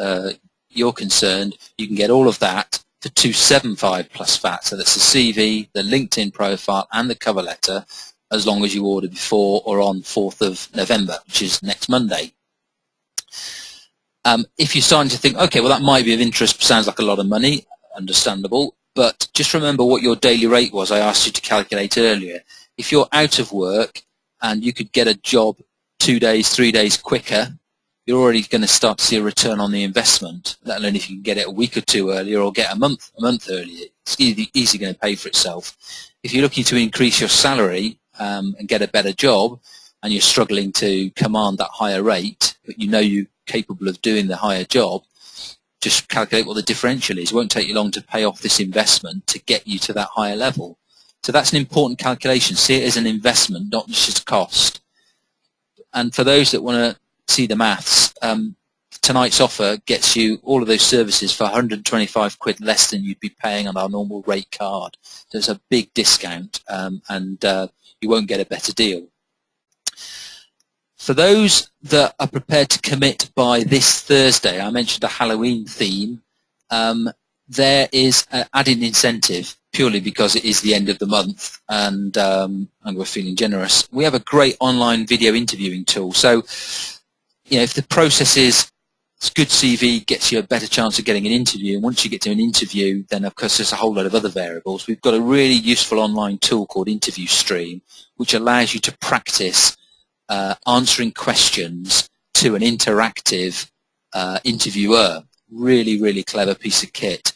you're concerned, you can get all of that for $275 plus VAT. So that's the CV, the LinkedIn profile, and the cover letter, as long as you order before or on 4th of November, which is next Monday. If you're starting to think, okay, well that might be of interest, sounds like a lot of money, understandable, but just remember what your daily rate was I asked you to calculate earlier. If you're out of work and you could get a job 2 days, 3 days quicker, you're already going to start to see a return on the investment, let alone if you can get it a week or two earlier or get a month earlier. It's easily going to pay for itself. If you're looking to increase your salary and get a better job and you're struggling to command that higher rate, but you know you're capable of doing the higher job, just calculate what the differential is. It won't take you long to pay off this investment to get you to that higher level. So that's an important calculation. See it as an investment, not just as a cost. And for those that want to see the maths, tonight's offer gets you all of those services for 125 quid less than you'd be paying on our normal rate card. So it's a big discount, and you won't get a better deal. For those that are prepared to commit by this Thursday, I mentioned a Halloween theme, there is an added incentive purely because it is the end of the month and we're feeling generous. We have a great online video interviewing tool. So, you know, if the process is good CV gets you a better chance of getting an interview, and once you get to an interview, then of course there's a whole lot of other variables. We've got a really useful online tool called Interview Stream, which allows you to practice answering questions to an interactive interviewer. Really, really clever piece of kit.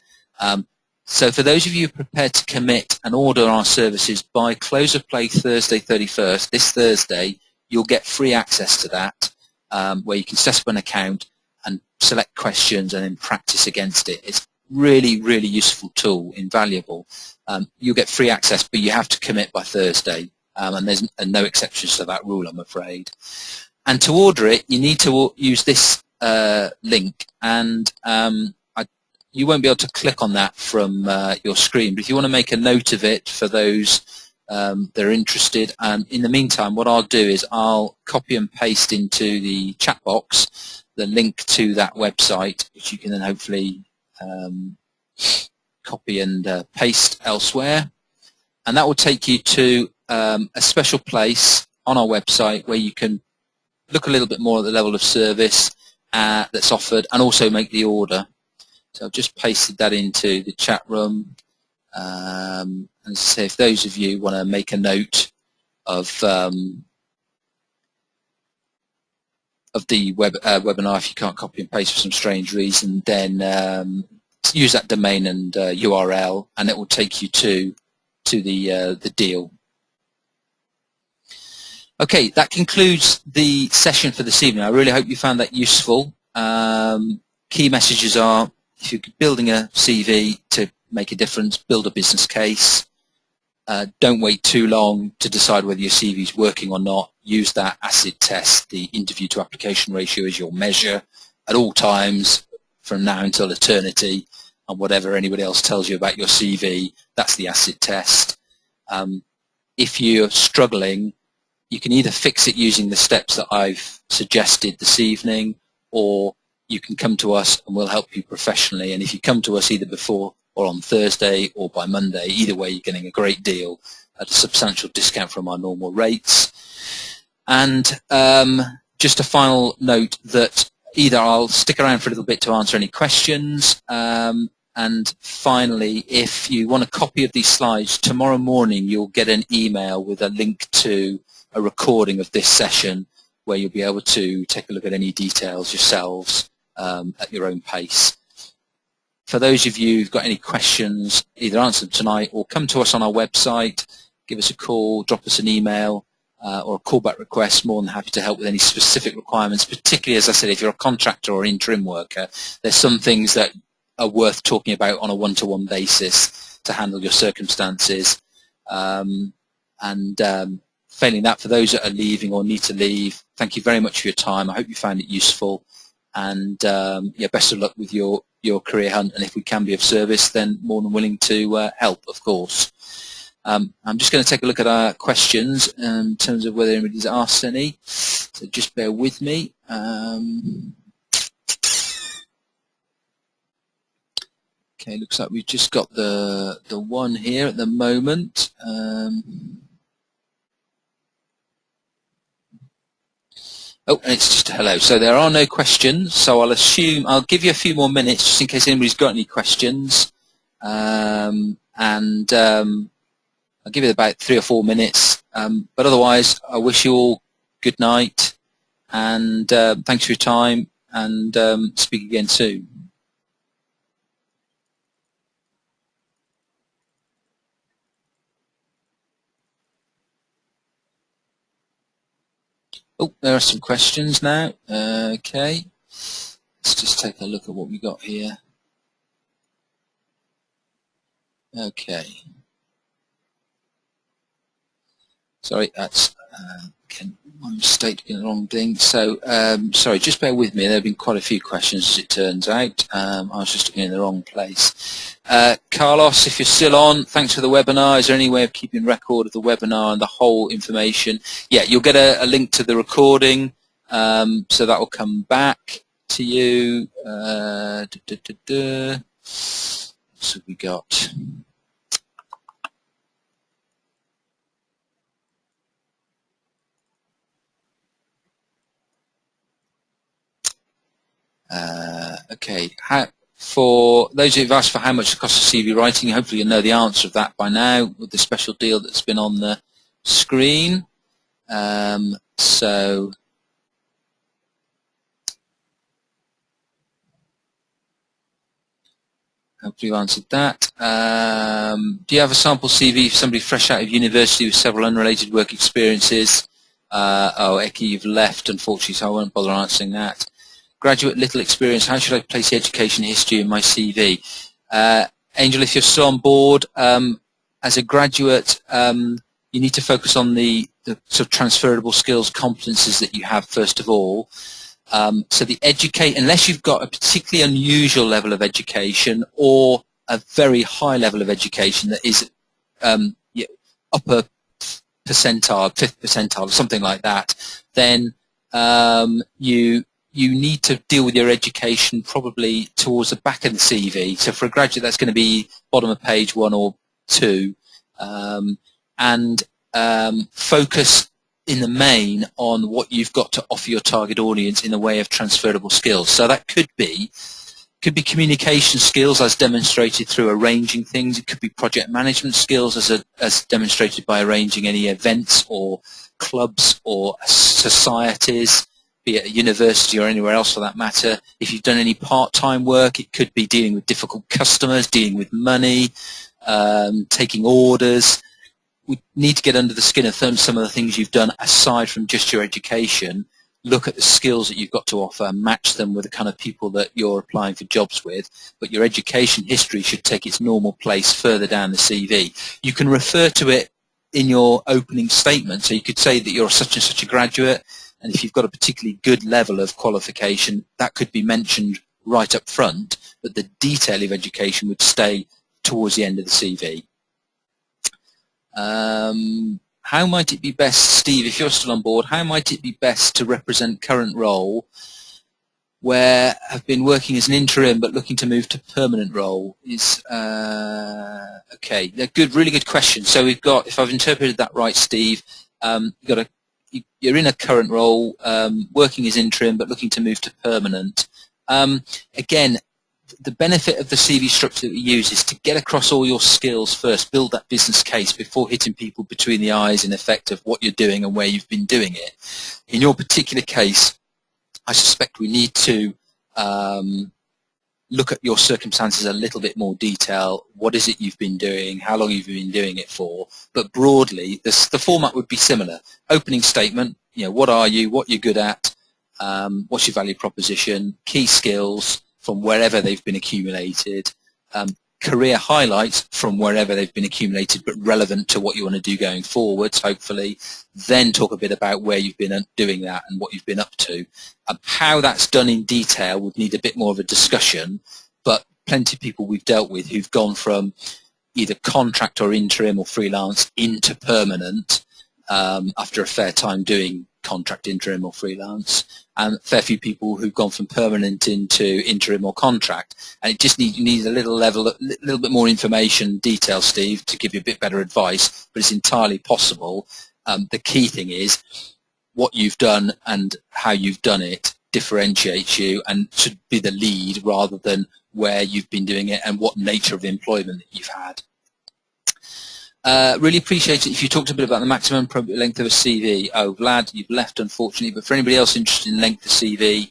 So for those of you prepared to commit and order our services by close of play Thursday 31st, this Thursday, you'll get free access to that, where you can set up an account and select questions and then practice against it. It's really, really useful tool, invaluable. You'll get free access, but you have to commit by Thursday, and there's no exceptions to that rule, I'm afraid. And to order it, you need to use this link, and you won't be able to click on that from your screen, but if you want to make a note of it for those that are interested, and in the meantime what I'll do is I'll copy and paste into the chat box the link to that website, which you can then hopefully copy and paste elsewhere, and that will take you to a special place on our website where you can look a little bit more at the level of service that's offered and also make the order. So I've just pasted that into the chat room. And so if those of you want to make a note of the webinar, if you can't copy and paste for some strange reason, then use that domain and URL, and it will take you to the deal. Okay, that concludes the session for this evening. I really hope you found that useful. Key messages are, if you're building a CV to make a difference, build a business case. Don't wait too long to decide whether your CV is working or not. Use that acid test, the interview to application ratio, as your measure at all times from now until eternity, and whatever anybody else tells you about your CV, that's the acid test. If you're struggling, you can either fix it using the steps that I've suggested this evening, or you can come to us and we'll help you professionally. And if you come to us either before or on Thursday or by Monday, either way you're getting a great deal at a substantial discount from our normal rates. And just a final note that either I'll stick around for a little bit to answer any questions, and finally, if you want a copy of these slides, tomorrow morning you'll get an email with a link to a recording of this session where you'll be able to take a look at any details yourselves at your own pace. For those of you who've got any questions, either answer them tonight or come to us on our website, give us a call, drop us an email or a callback request. More than happy to help with any specific requirements, particularly, as I said, if you're a contractor or interim worker. There's some things that are worth talking about on a one-to-one basis to handle your circumstances. Failing that, for those that are leaving or need to leave, thank you very much for your time. I hope you found it useful, and yeah, best of luck with your career hunt, and if we can be of service, then more than willing to help, of course. I'm just going to take a look at our questions in terms of whether anybody's asked any, so just bear with me. Okay, looks like we've just got the one here at the moment. Oh, and it's just a hello. So there are no questions, so I'll give you a few more minutes just in case anybody's got any questions. I'll give it about 3 or 4 minutes. But otherwise, I wish you all good night, and thanks for your time, and speak again soon. Oh, there are some questions now. Okay, let's just take a look at what we got here. Okay. Sorry, that's my mistake, getting the wrong thing. So, sorry, just bear with me. There have been quite a few questions, as it turns out. I was just looking in the wrong place. Carlos, if you're still on, thanks for the webinar. Is there any way of keeping record of the webinar and the whole information? Yeah, you'll get a link to the recording, so that will come back to you. So we got... okay, for those who've asked for how much it costs for CV writing, hopefully you'll know the answer of that by now with the special deal that's been on the screen. So hopefully you've answered that. Do you have a sample CV for somebody fresh out of university with several unrelated work experiences? Oh, Eki, you've left, unfortunately, so I won't bother answering that. Graduate, little experience, how should I place the education history in my CV? Angel, if you're still on board, as a graduate, you need to focus on the sort of transferable skills, competences that you have first of all. So the unless you've got a particularly unusual level of education or a very high level of education that is upper percentile, 5th percentile, something like that, then you need to deal with your education probably towards the back of the CV. So for a graduate, that's going to be bottom of page 1 or 2. And focus in the main on what you've got to offer your target audience in the way of transferable skills. So that could be communication skills as demonstrated through arranging things. It could be project management skills as demonstrated by arranging any events or clubs or societies, be it a university or anywhere else for that matter. If you've done any part-time work, it could be dealing with difficult customers, dealing with money, taking orders. We need to get under the skin of some of the things you've done aside from just your education. Look at the skills that you've got to offer, match them with the kind of people that you're applying for jobs with, but your education history should take its normal place further down the CV. You can refer to it in your opening statement, so you could say that you're such and such a graduate, and if you've got a particularly good level of qualification, that could be mentioned right up front, but the detail of education would stay towards the end of the CV. How might it be best, Steve, if you're still on board, how might it be best to represent current role where I've been working as an interim but looking to move to permanent role? Is okay, good, really good question. So we've got, if I've interpreted that right, Steve, you're in a current role, working as interim but looking to move to permanent. Again, the benefit of the CV structure that we use is to get across all your skills first, build that business case before hitting people between the eyes in effect of what you're doing and where you've been doing it. In your particular case, I suspect we need to look at your circumstances a little bit more detail. What is it you've been doing? How long have you been doing it for? But broadly, the format would be similar. Opening statement, what are you, what you're good at, what's your value proposition, key skills from wherever they've been accumulated, career highlights from wherever they've been accumulated but relevant to what you want to do going forwards, hopefully. Then talk a bit about where you've been doing that and what you've been up to. How that's done in detail would need a bit more of a discussion, but plenty of people we've dealt with who've gone from either contract or interim or freelance into permanent after a fair time doing contract, interim or freelance, and a fair few people who've gone from permanent into interim or contract, and it just needs a little bit more information, detail, Steve, to give you a bit better advice, but it's entirely possible. The key thing is what you've done and how you've done it differentiates you and should be the lead rather than where you've been doing it and what nature of employment that you've had. Really appreciate it if you talked a bit about the maximum appropriate length of a CV. Oh, Vlad, you've left, unfortunately, but for anybody else interested in length of CV,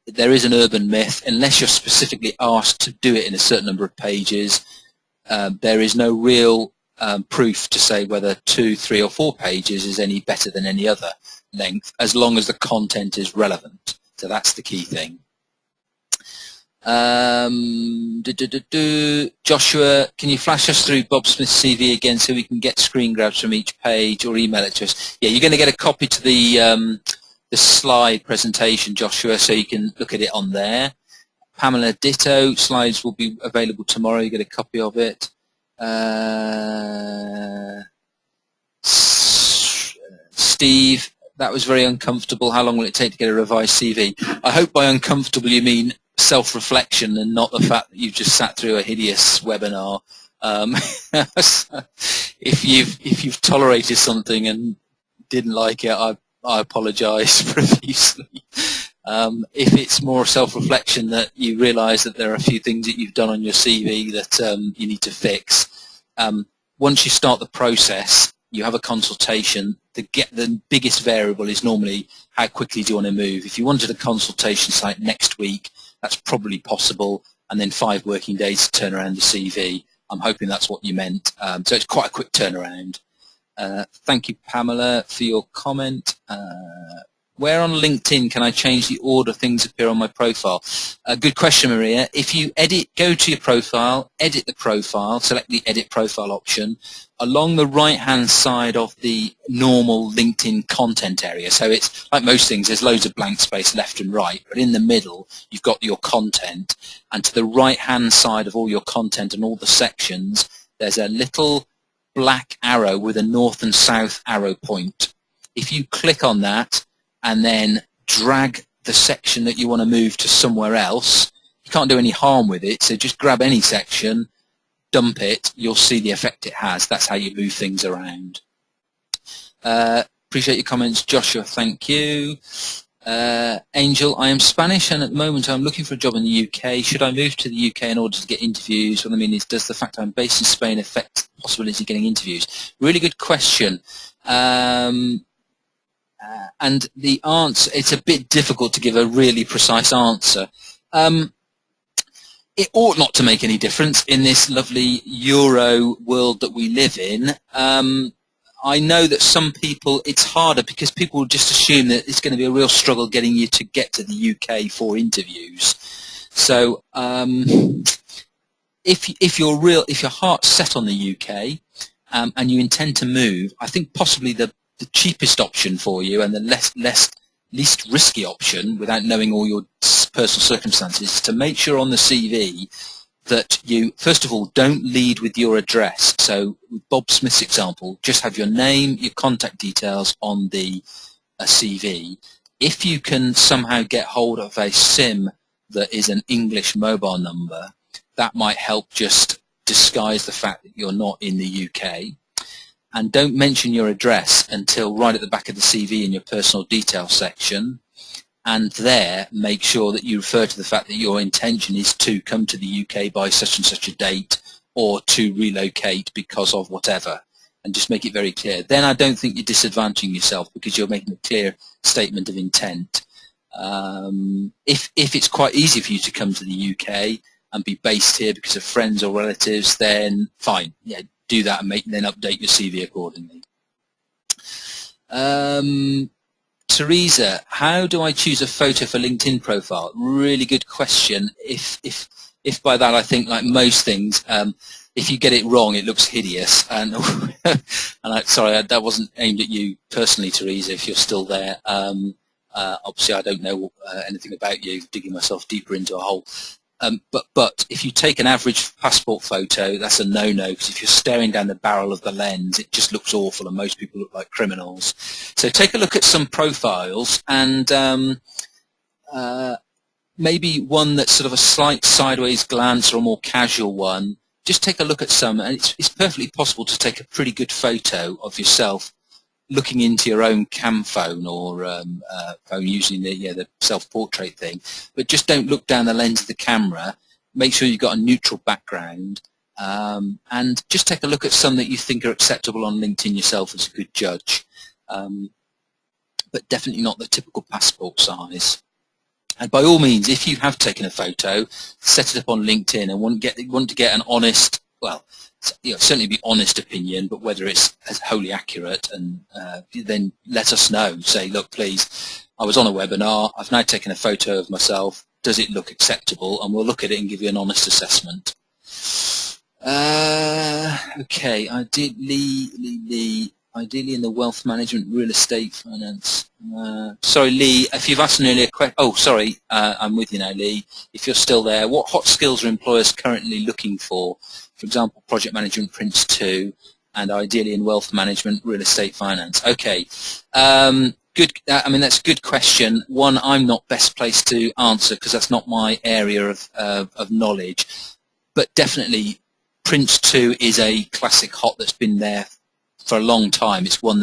there is an urban myth. Unless you're specifically asked to do it in a certain number of pages, there is no real proof to say whether 2, 3 or 4 pages is any better than any other length, as long as the content is relevant. So that's the key thing. Joshua, can you flash us through Bob Smith's CV again so we can get screen grabs from each page, or email it to us? Yeah, you're going to get a copy to the slide presentation, Joshua, so you can look at it on there. Pamela, ditto. Slides will be available tomorrow. You get a copy of it. Steve, that was very uncomfortable. How long will it take to get a revised CV? I hope by uncomfortable you mean self-reflection and not the fact that you've just sat through a hideous webinar. If you've tolerated something and didn't like it, I apologise profusely. If it's more self-reflection that you realise that there are a few things that you've done on your CV that you need to fix, once you start the process, you have a consultation. The biggest variable is normally how quickly do you want to move. If you wanted a consultation site next week, that's probably possible, and then 5 working days to turn around the CV. I'm hoping that's what you meant. So it's quite a quick turnaround. Thank you, Pamela, for your comment. Where on LinkedIn can I change the order things appear on my profile? Good question, Maria. If you go to your profile, edit the profile, select the edit profile option, along the right-hand side of the normal LinkedIn content area. So it's like most things, there's loads of blank space left and right, but in the middle, you've got your content, and to the right-hand side of all your content and all the sections, there's a little black arrow with a north and south arrow point. If you click on that, and then drag the section that you want to move to somewhere else, you can't do any harm with it, so just grab any section, dump it, you'll see the effect it has. That's how you move things around. Appreciate your comments, Joshua. Thank you. Angel, I am Spanish and at the moment I'm looking for a job in the UK. Should I move to the UK in order to get interviews? What I mean is, does the fact I'm based in Spain affect the possibility of getting interviews? Really good question. And the answer, it's a bit difficult to give a really precise answer. It ought not to make any difference in this lovely Euro world that we live in. I know that some people, it's harder because people will just assume that it's going to be a real struggle getting you to get to the UK for interviews. So if your heart's set on the UK and you intend to move, I think possibly the cheapest option for you and the least risky option, without knowing all your personal circumstances, is to make sure on the CV that you, first of all, don't lead with your address. So with Bob Smith's example, just have your name, your contact details on the CV. If you can somehow get hold of a SIM that is an English mobile number, that might help just disguise the fact that you're not in the UK. And don't mention your address until right at the back of the CV in your personal details section. And there, make sure that you refer to the fact that your intention is to come to the UK by such and such a date, or to relocate because of whatever, and just make it very clear. Then I don't think you're disadvantaging yourself because you're making a clear statement of intent. If it's quite easy for you to come to the UK and be based here because of friends or relatives, then fine, yeah, do that and then update your CV accordingly. Teresa, how do I choose a photo for LinkedIn profile? Really good question. If by that I think, like most things, if you get it wrong, it looks hideous. And sorry, that wasn't aimed at you personally, Teresa. If you're still there, obviously I don't know anything about you. Digging myself deeper into a hole. But if you take an average passport photo, that's a no-no, because if you're staring down the barrel of the lens, it just looks awful and most people look like criminals. So take a look at some profiles and maybe one that's sort of a slight sideways glance or a more casual one. Just take a look at some, and it's perfectly possible to take a pretty good photo of yourself looking into your own cam phone or phone using the self-portrait thing, but just don't look down the lens of the camera. Make sure you've got a neutral background, and just take a look at some that you think are acceptable on LinkedIn yourself as a good judge, but definitely not the typical passport size. And by all means, if you have taken a photo, set it up on LinkedIn and want to get an honest, well, certainly be honest opinion, but whether it's wholly accurate, and then let us know. Say, look, please, I was on a webinar, I've now taken a photo of myself, does it look acceptable? And we'll look at it and give you an honest assessment. Okay, ideally in the wealth management, real estate, finance. Sorry, Lee, if you've asked an earlier question, oh, sorry, I'm with you now, Lee. If you're still there, what hot skills are employers currently looking for? For example, project management, Prince 2, and ideally in wealth management, real estate, finance. Okay, good. I mean, that's a good question. One, I'm not best placed to answer because that's not my area of knowledge. But definitely, Prince 2 is a classic hot that's been there for a long time. It's one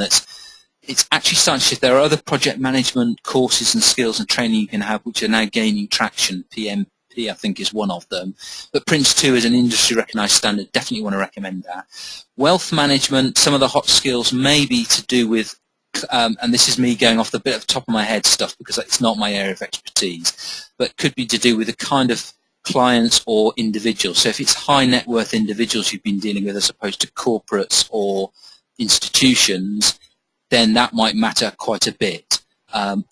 it's actually starting to shift. There are other project management courses and skills and training you can have which are now gaining traction. PMP, I think, is one of them. But Prince 2 is an industry recognized standard. Definitely want to recommend that. Wealth management, some of the hot skills may be to do with, and this is me going off the bit of the top of my head stuff because it's not my area of expertise, but could be to do with the kind of clients or individuals. So if it's high net worth individuals you've been dealing with as opposed to corporates or institutions, then that might matter quite a bit.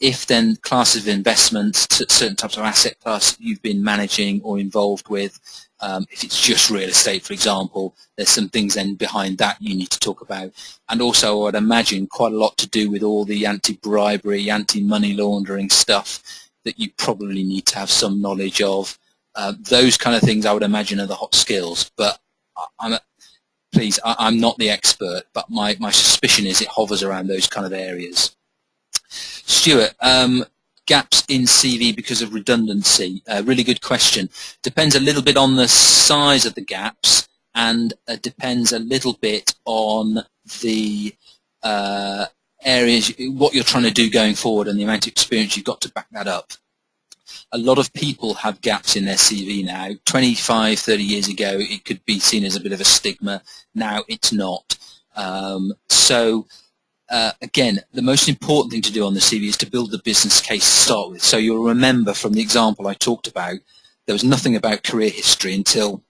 If then classes of investments, certain types of asset class you've been managing or involved with, if it's just real estate, for example, there's some things then behind that you need to talk about. And also, I'd imagine quite a lot to do with all the anti-bribery, anti-money laundering stuff that you probably need to have some knowledge of. Those kind of things I would imagine are the hot skills. But I'm not the expert, but my suspicion is it hovers around those kind of areas. Stuart, gaps in CV because of redundancy. Really good question. Depends a little bit on the size of the gaps, and depends a little bit on the areas, what you're trying to do going forward, and the amount of experience you've got to back that up. A lot of people have gaps in their CV now. 25, 30 years ago, it could be seen as a bit of a stigma. Now it's not. Again, the most important thing to do on the CV is to build the business case to start with. So you'll remember from the example I talked about, there was nothing about career history until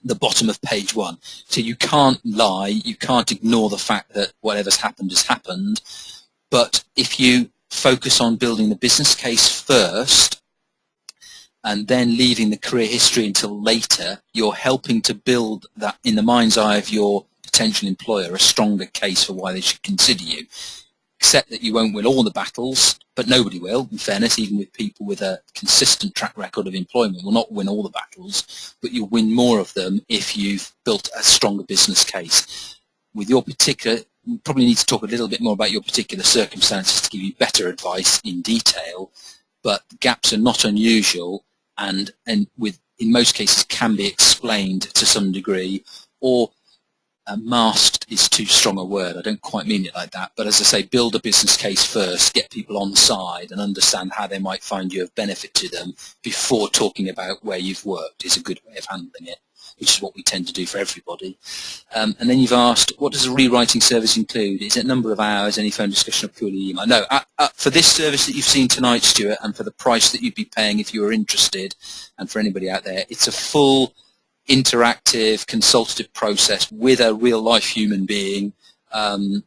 the bottom of page 1. So you can't lie, you can't ignore the fact that whatever's happened has happened. But if you focus on building the business case first, and then leaving the career history until later, you're helping to build that, in the mind's eye of your potential employer, a stronger case for why they should consider you. Except that you won't win all the battles, but nobody will, in fairness, even with people with a consistent track record of employment will not win all the battles, but you'll win more of them if you've built a stronger business case. With your particular, you probably need to talk a little bit more about your particular circumstances to give you better advice in detail, but gaps are not unusual, and in most cases can be explained to some degree, or masked is too strong a word. I don't quite mean it like that, but as I say, build a business case first, get people on side and understand how they might find you of benefit to them before talking about where you've worked is a good way of handling it, which is what we tend to do for everybody. And then you've asked, what does a rewriting service include? Is it number of hours, any phone discussion, or purely email? No, for this service that you've seen tonight, Stuart, and for the price that you'd be paying if you were interested, and for anybody out there, it's a full interactive consultative process with a real-life human being. I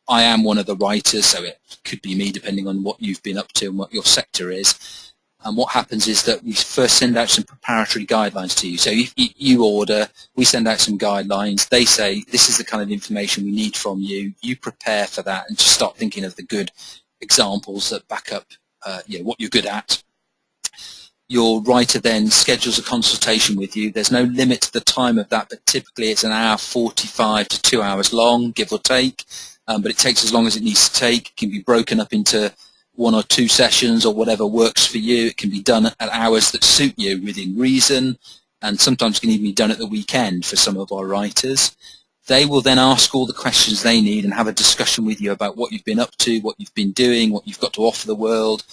am one of the writers, so it could be me depending on what you've been up to and what your sector is. And what happens is that we first send out some preparatory guidelines to you. So you order, we send out some guidelines, they say this is the kind of information we need from you, you prepare for that and just start thinking of the good examples that back up what you're good at. Your writer then schedules a consultation with you. There's no limit to the time of that, but typically it's an hour 45 to 2 hours long, give or take. But it takes as long as it needs to take. It can be broken up into 1 or 2 sessions or whatever works for you. It can be done at hours that suit you within reason, and sometimes can even be done at the weekend for some of our writers. They will then ask all the questions they need and have a discussion with you about what you've been up to, what you've been doing, what you've got to offer the world.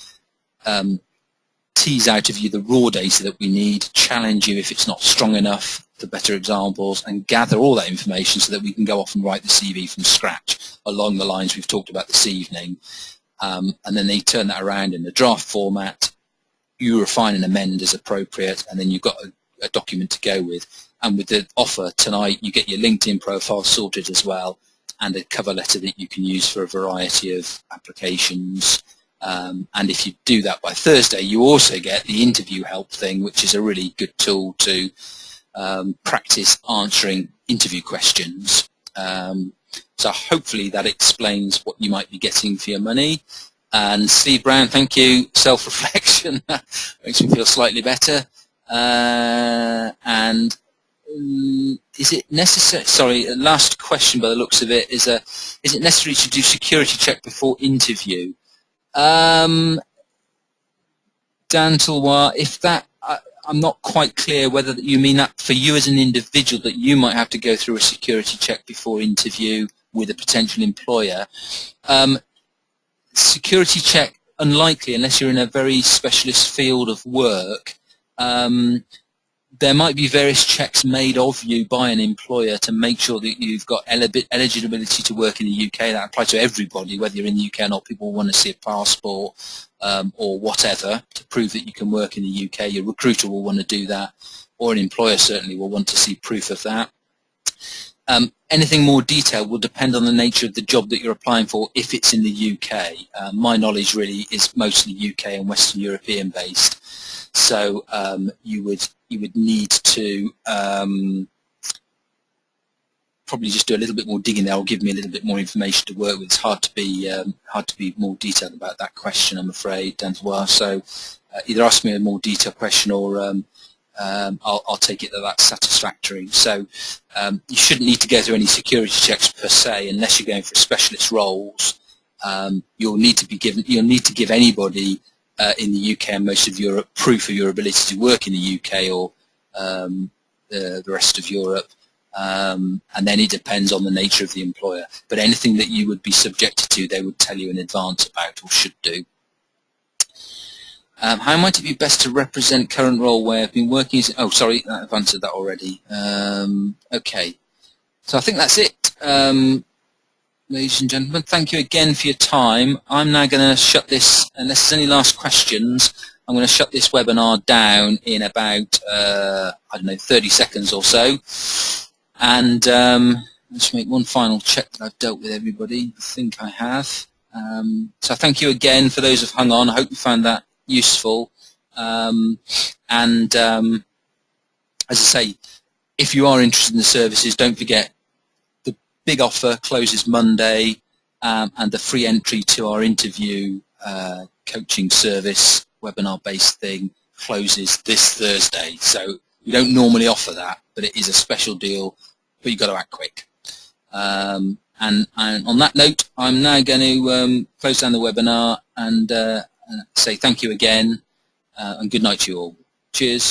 Tease out of you the raw data that we need, challenge you if it's not strong enough for better examples, and gather all that information so that we can go off and write the CV from scratch along the lines we've talked about this evening. And then they turn that around in the draft format, you refine and amend as appropriate, and then you've got a document to go with. And with the offer tonight, you get your LinkedIn profile sorted as well, and a cover letter that you can use for a variety of applications. And if you do that by Thursday, you also get the interview help thing, which is a really good tool to practice answering interview questions. So hopefully that explains what you might be getting for your money. And Steve Brown, thank you. Self-reflection makes me feel slightly better. And is it necessary? Sorry, last question by the looks of it is it necessary to do security check before interview? Dan Tulwar, if that, I'm not quite clear whether you mean that for you as an individual that you might have to go through a security check before interview with a potential employer. Security check, unlikely unless you're in a very specialist field of work. There might be various checks made of you by an employer to make sure that you've got eligibility to work in the UK. That applies to everybody, whether you're in the UK or not. People want to see a passport or whatever to prove that you can work in the UK. Your recruiter will want to do that, or an employer certainly will want to see proof of that. Anything more detailed will depend on the nature of the job that you're applying for if it's in the UK. My knowledge really is mostly UK and Western European based. So you would need to probably just do a little bit more digging there, or give me a little bit more information to work with. It's hard to be more detailed about that question, I'm afraid, Dantois. So either ask me a more detailed question, or I'll take it that that's satisfactory. So you shouldn't need to go through any security checks per se unless you're going for specialist roles. You'll need to give anybody in the UK and most of Europe proof of your ability to work in the UK or the rest of Europe. and then it depends on the nature of the employer. But anything that you would be subjected to, they would tell you in advance about or should do. How might it be best to represent current role where I've been working as... Oh, sorry, I've answered that already. Okay, so I think that's it. Ladies and gentlemen, thank you again for your time. I'm now going to shut this, unless there's any last questions, I'm going to shut this webinar down in about, I don't know, 30 seconds or so. And let's make one final check that I've dealt with everybody. I think I have. So thank you again for those who've hung on. I hope you found that useful. As I say, if you are interested in the services, don't forget the big offer closes Monday, and the free entry to our interview coaching service, webinar-based thing, closes this Thursday. So we don't normally offer that, but it is a special deal, but you've got to act quick. And on that note, I'm now going to close down the webinar and say thank you again, and good night to you all. Cheers.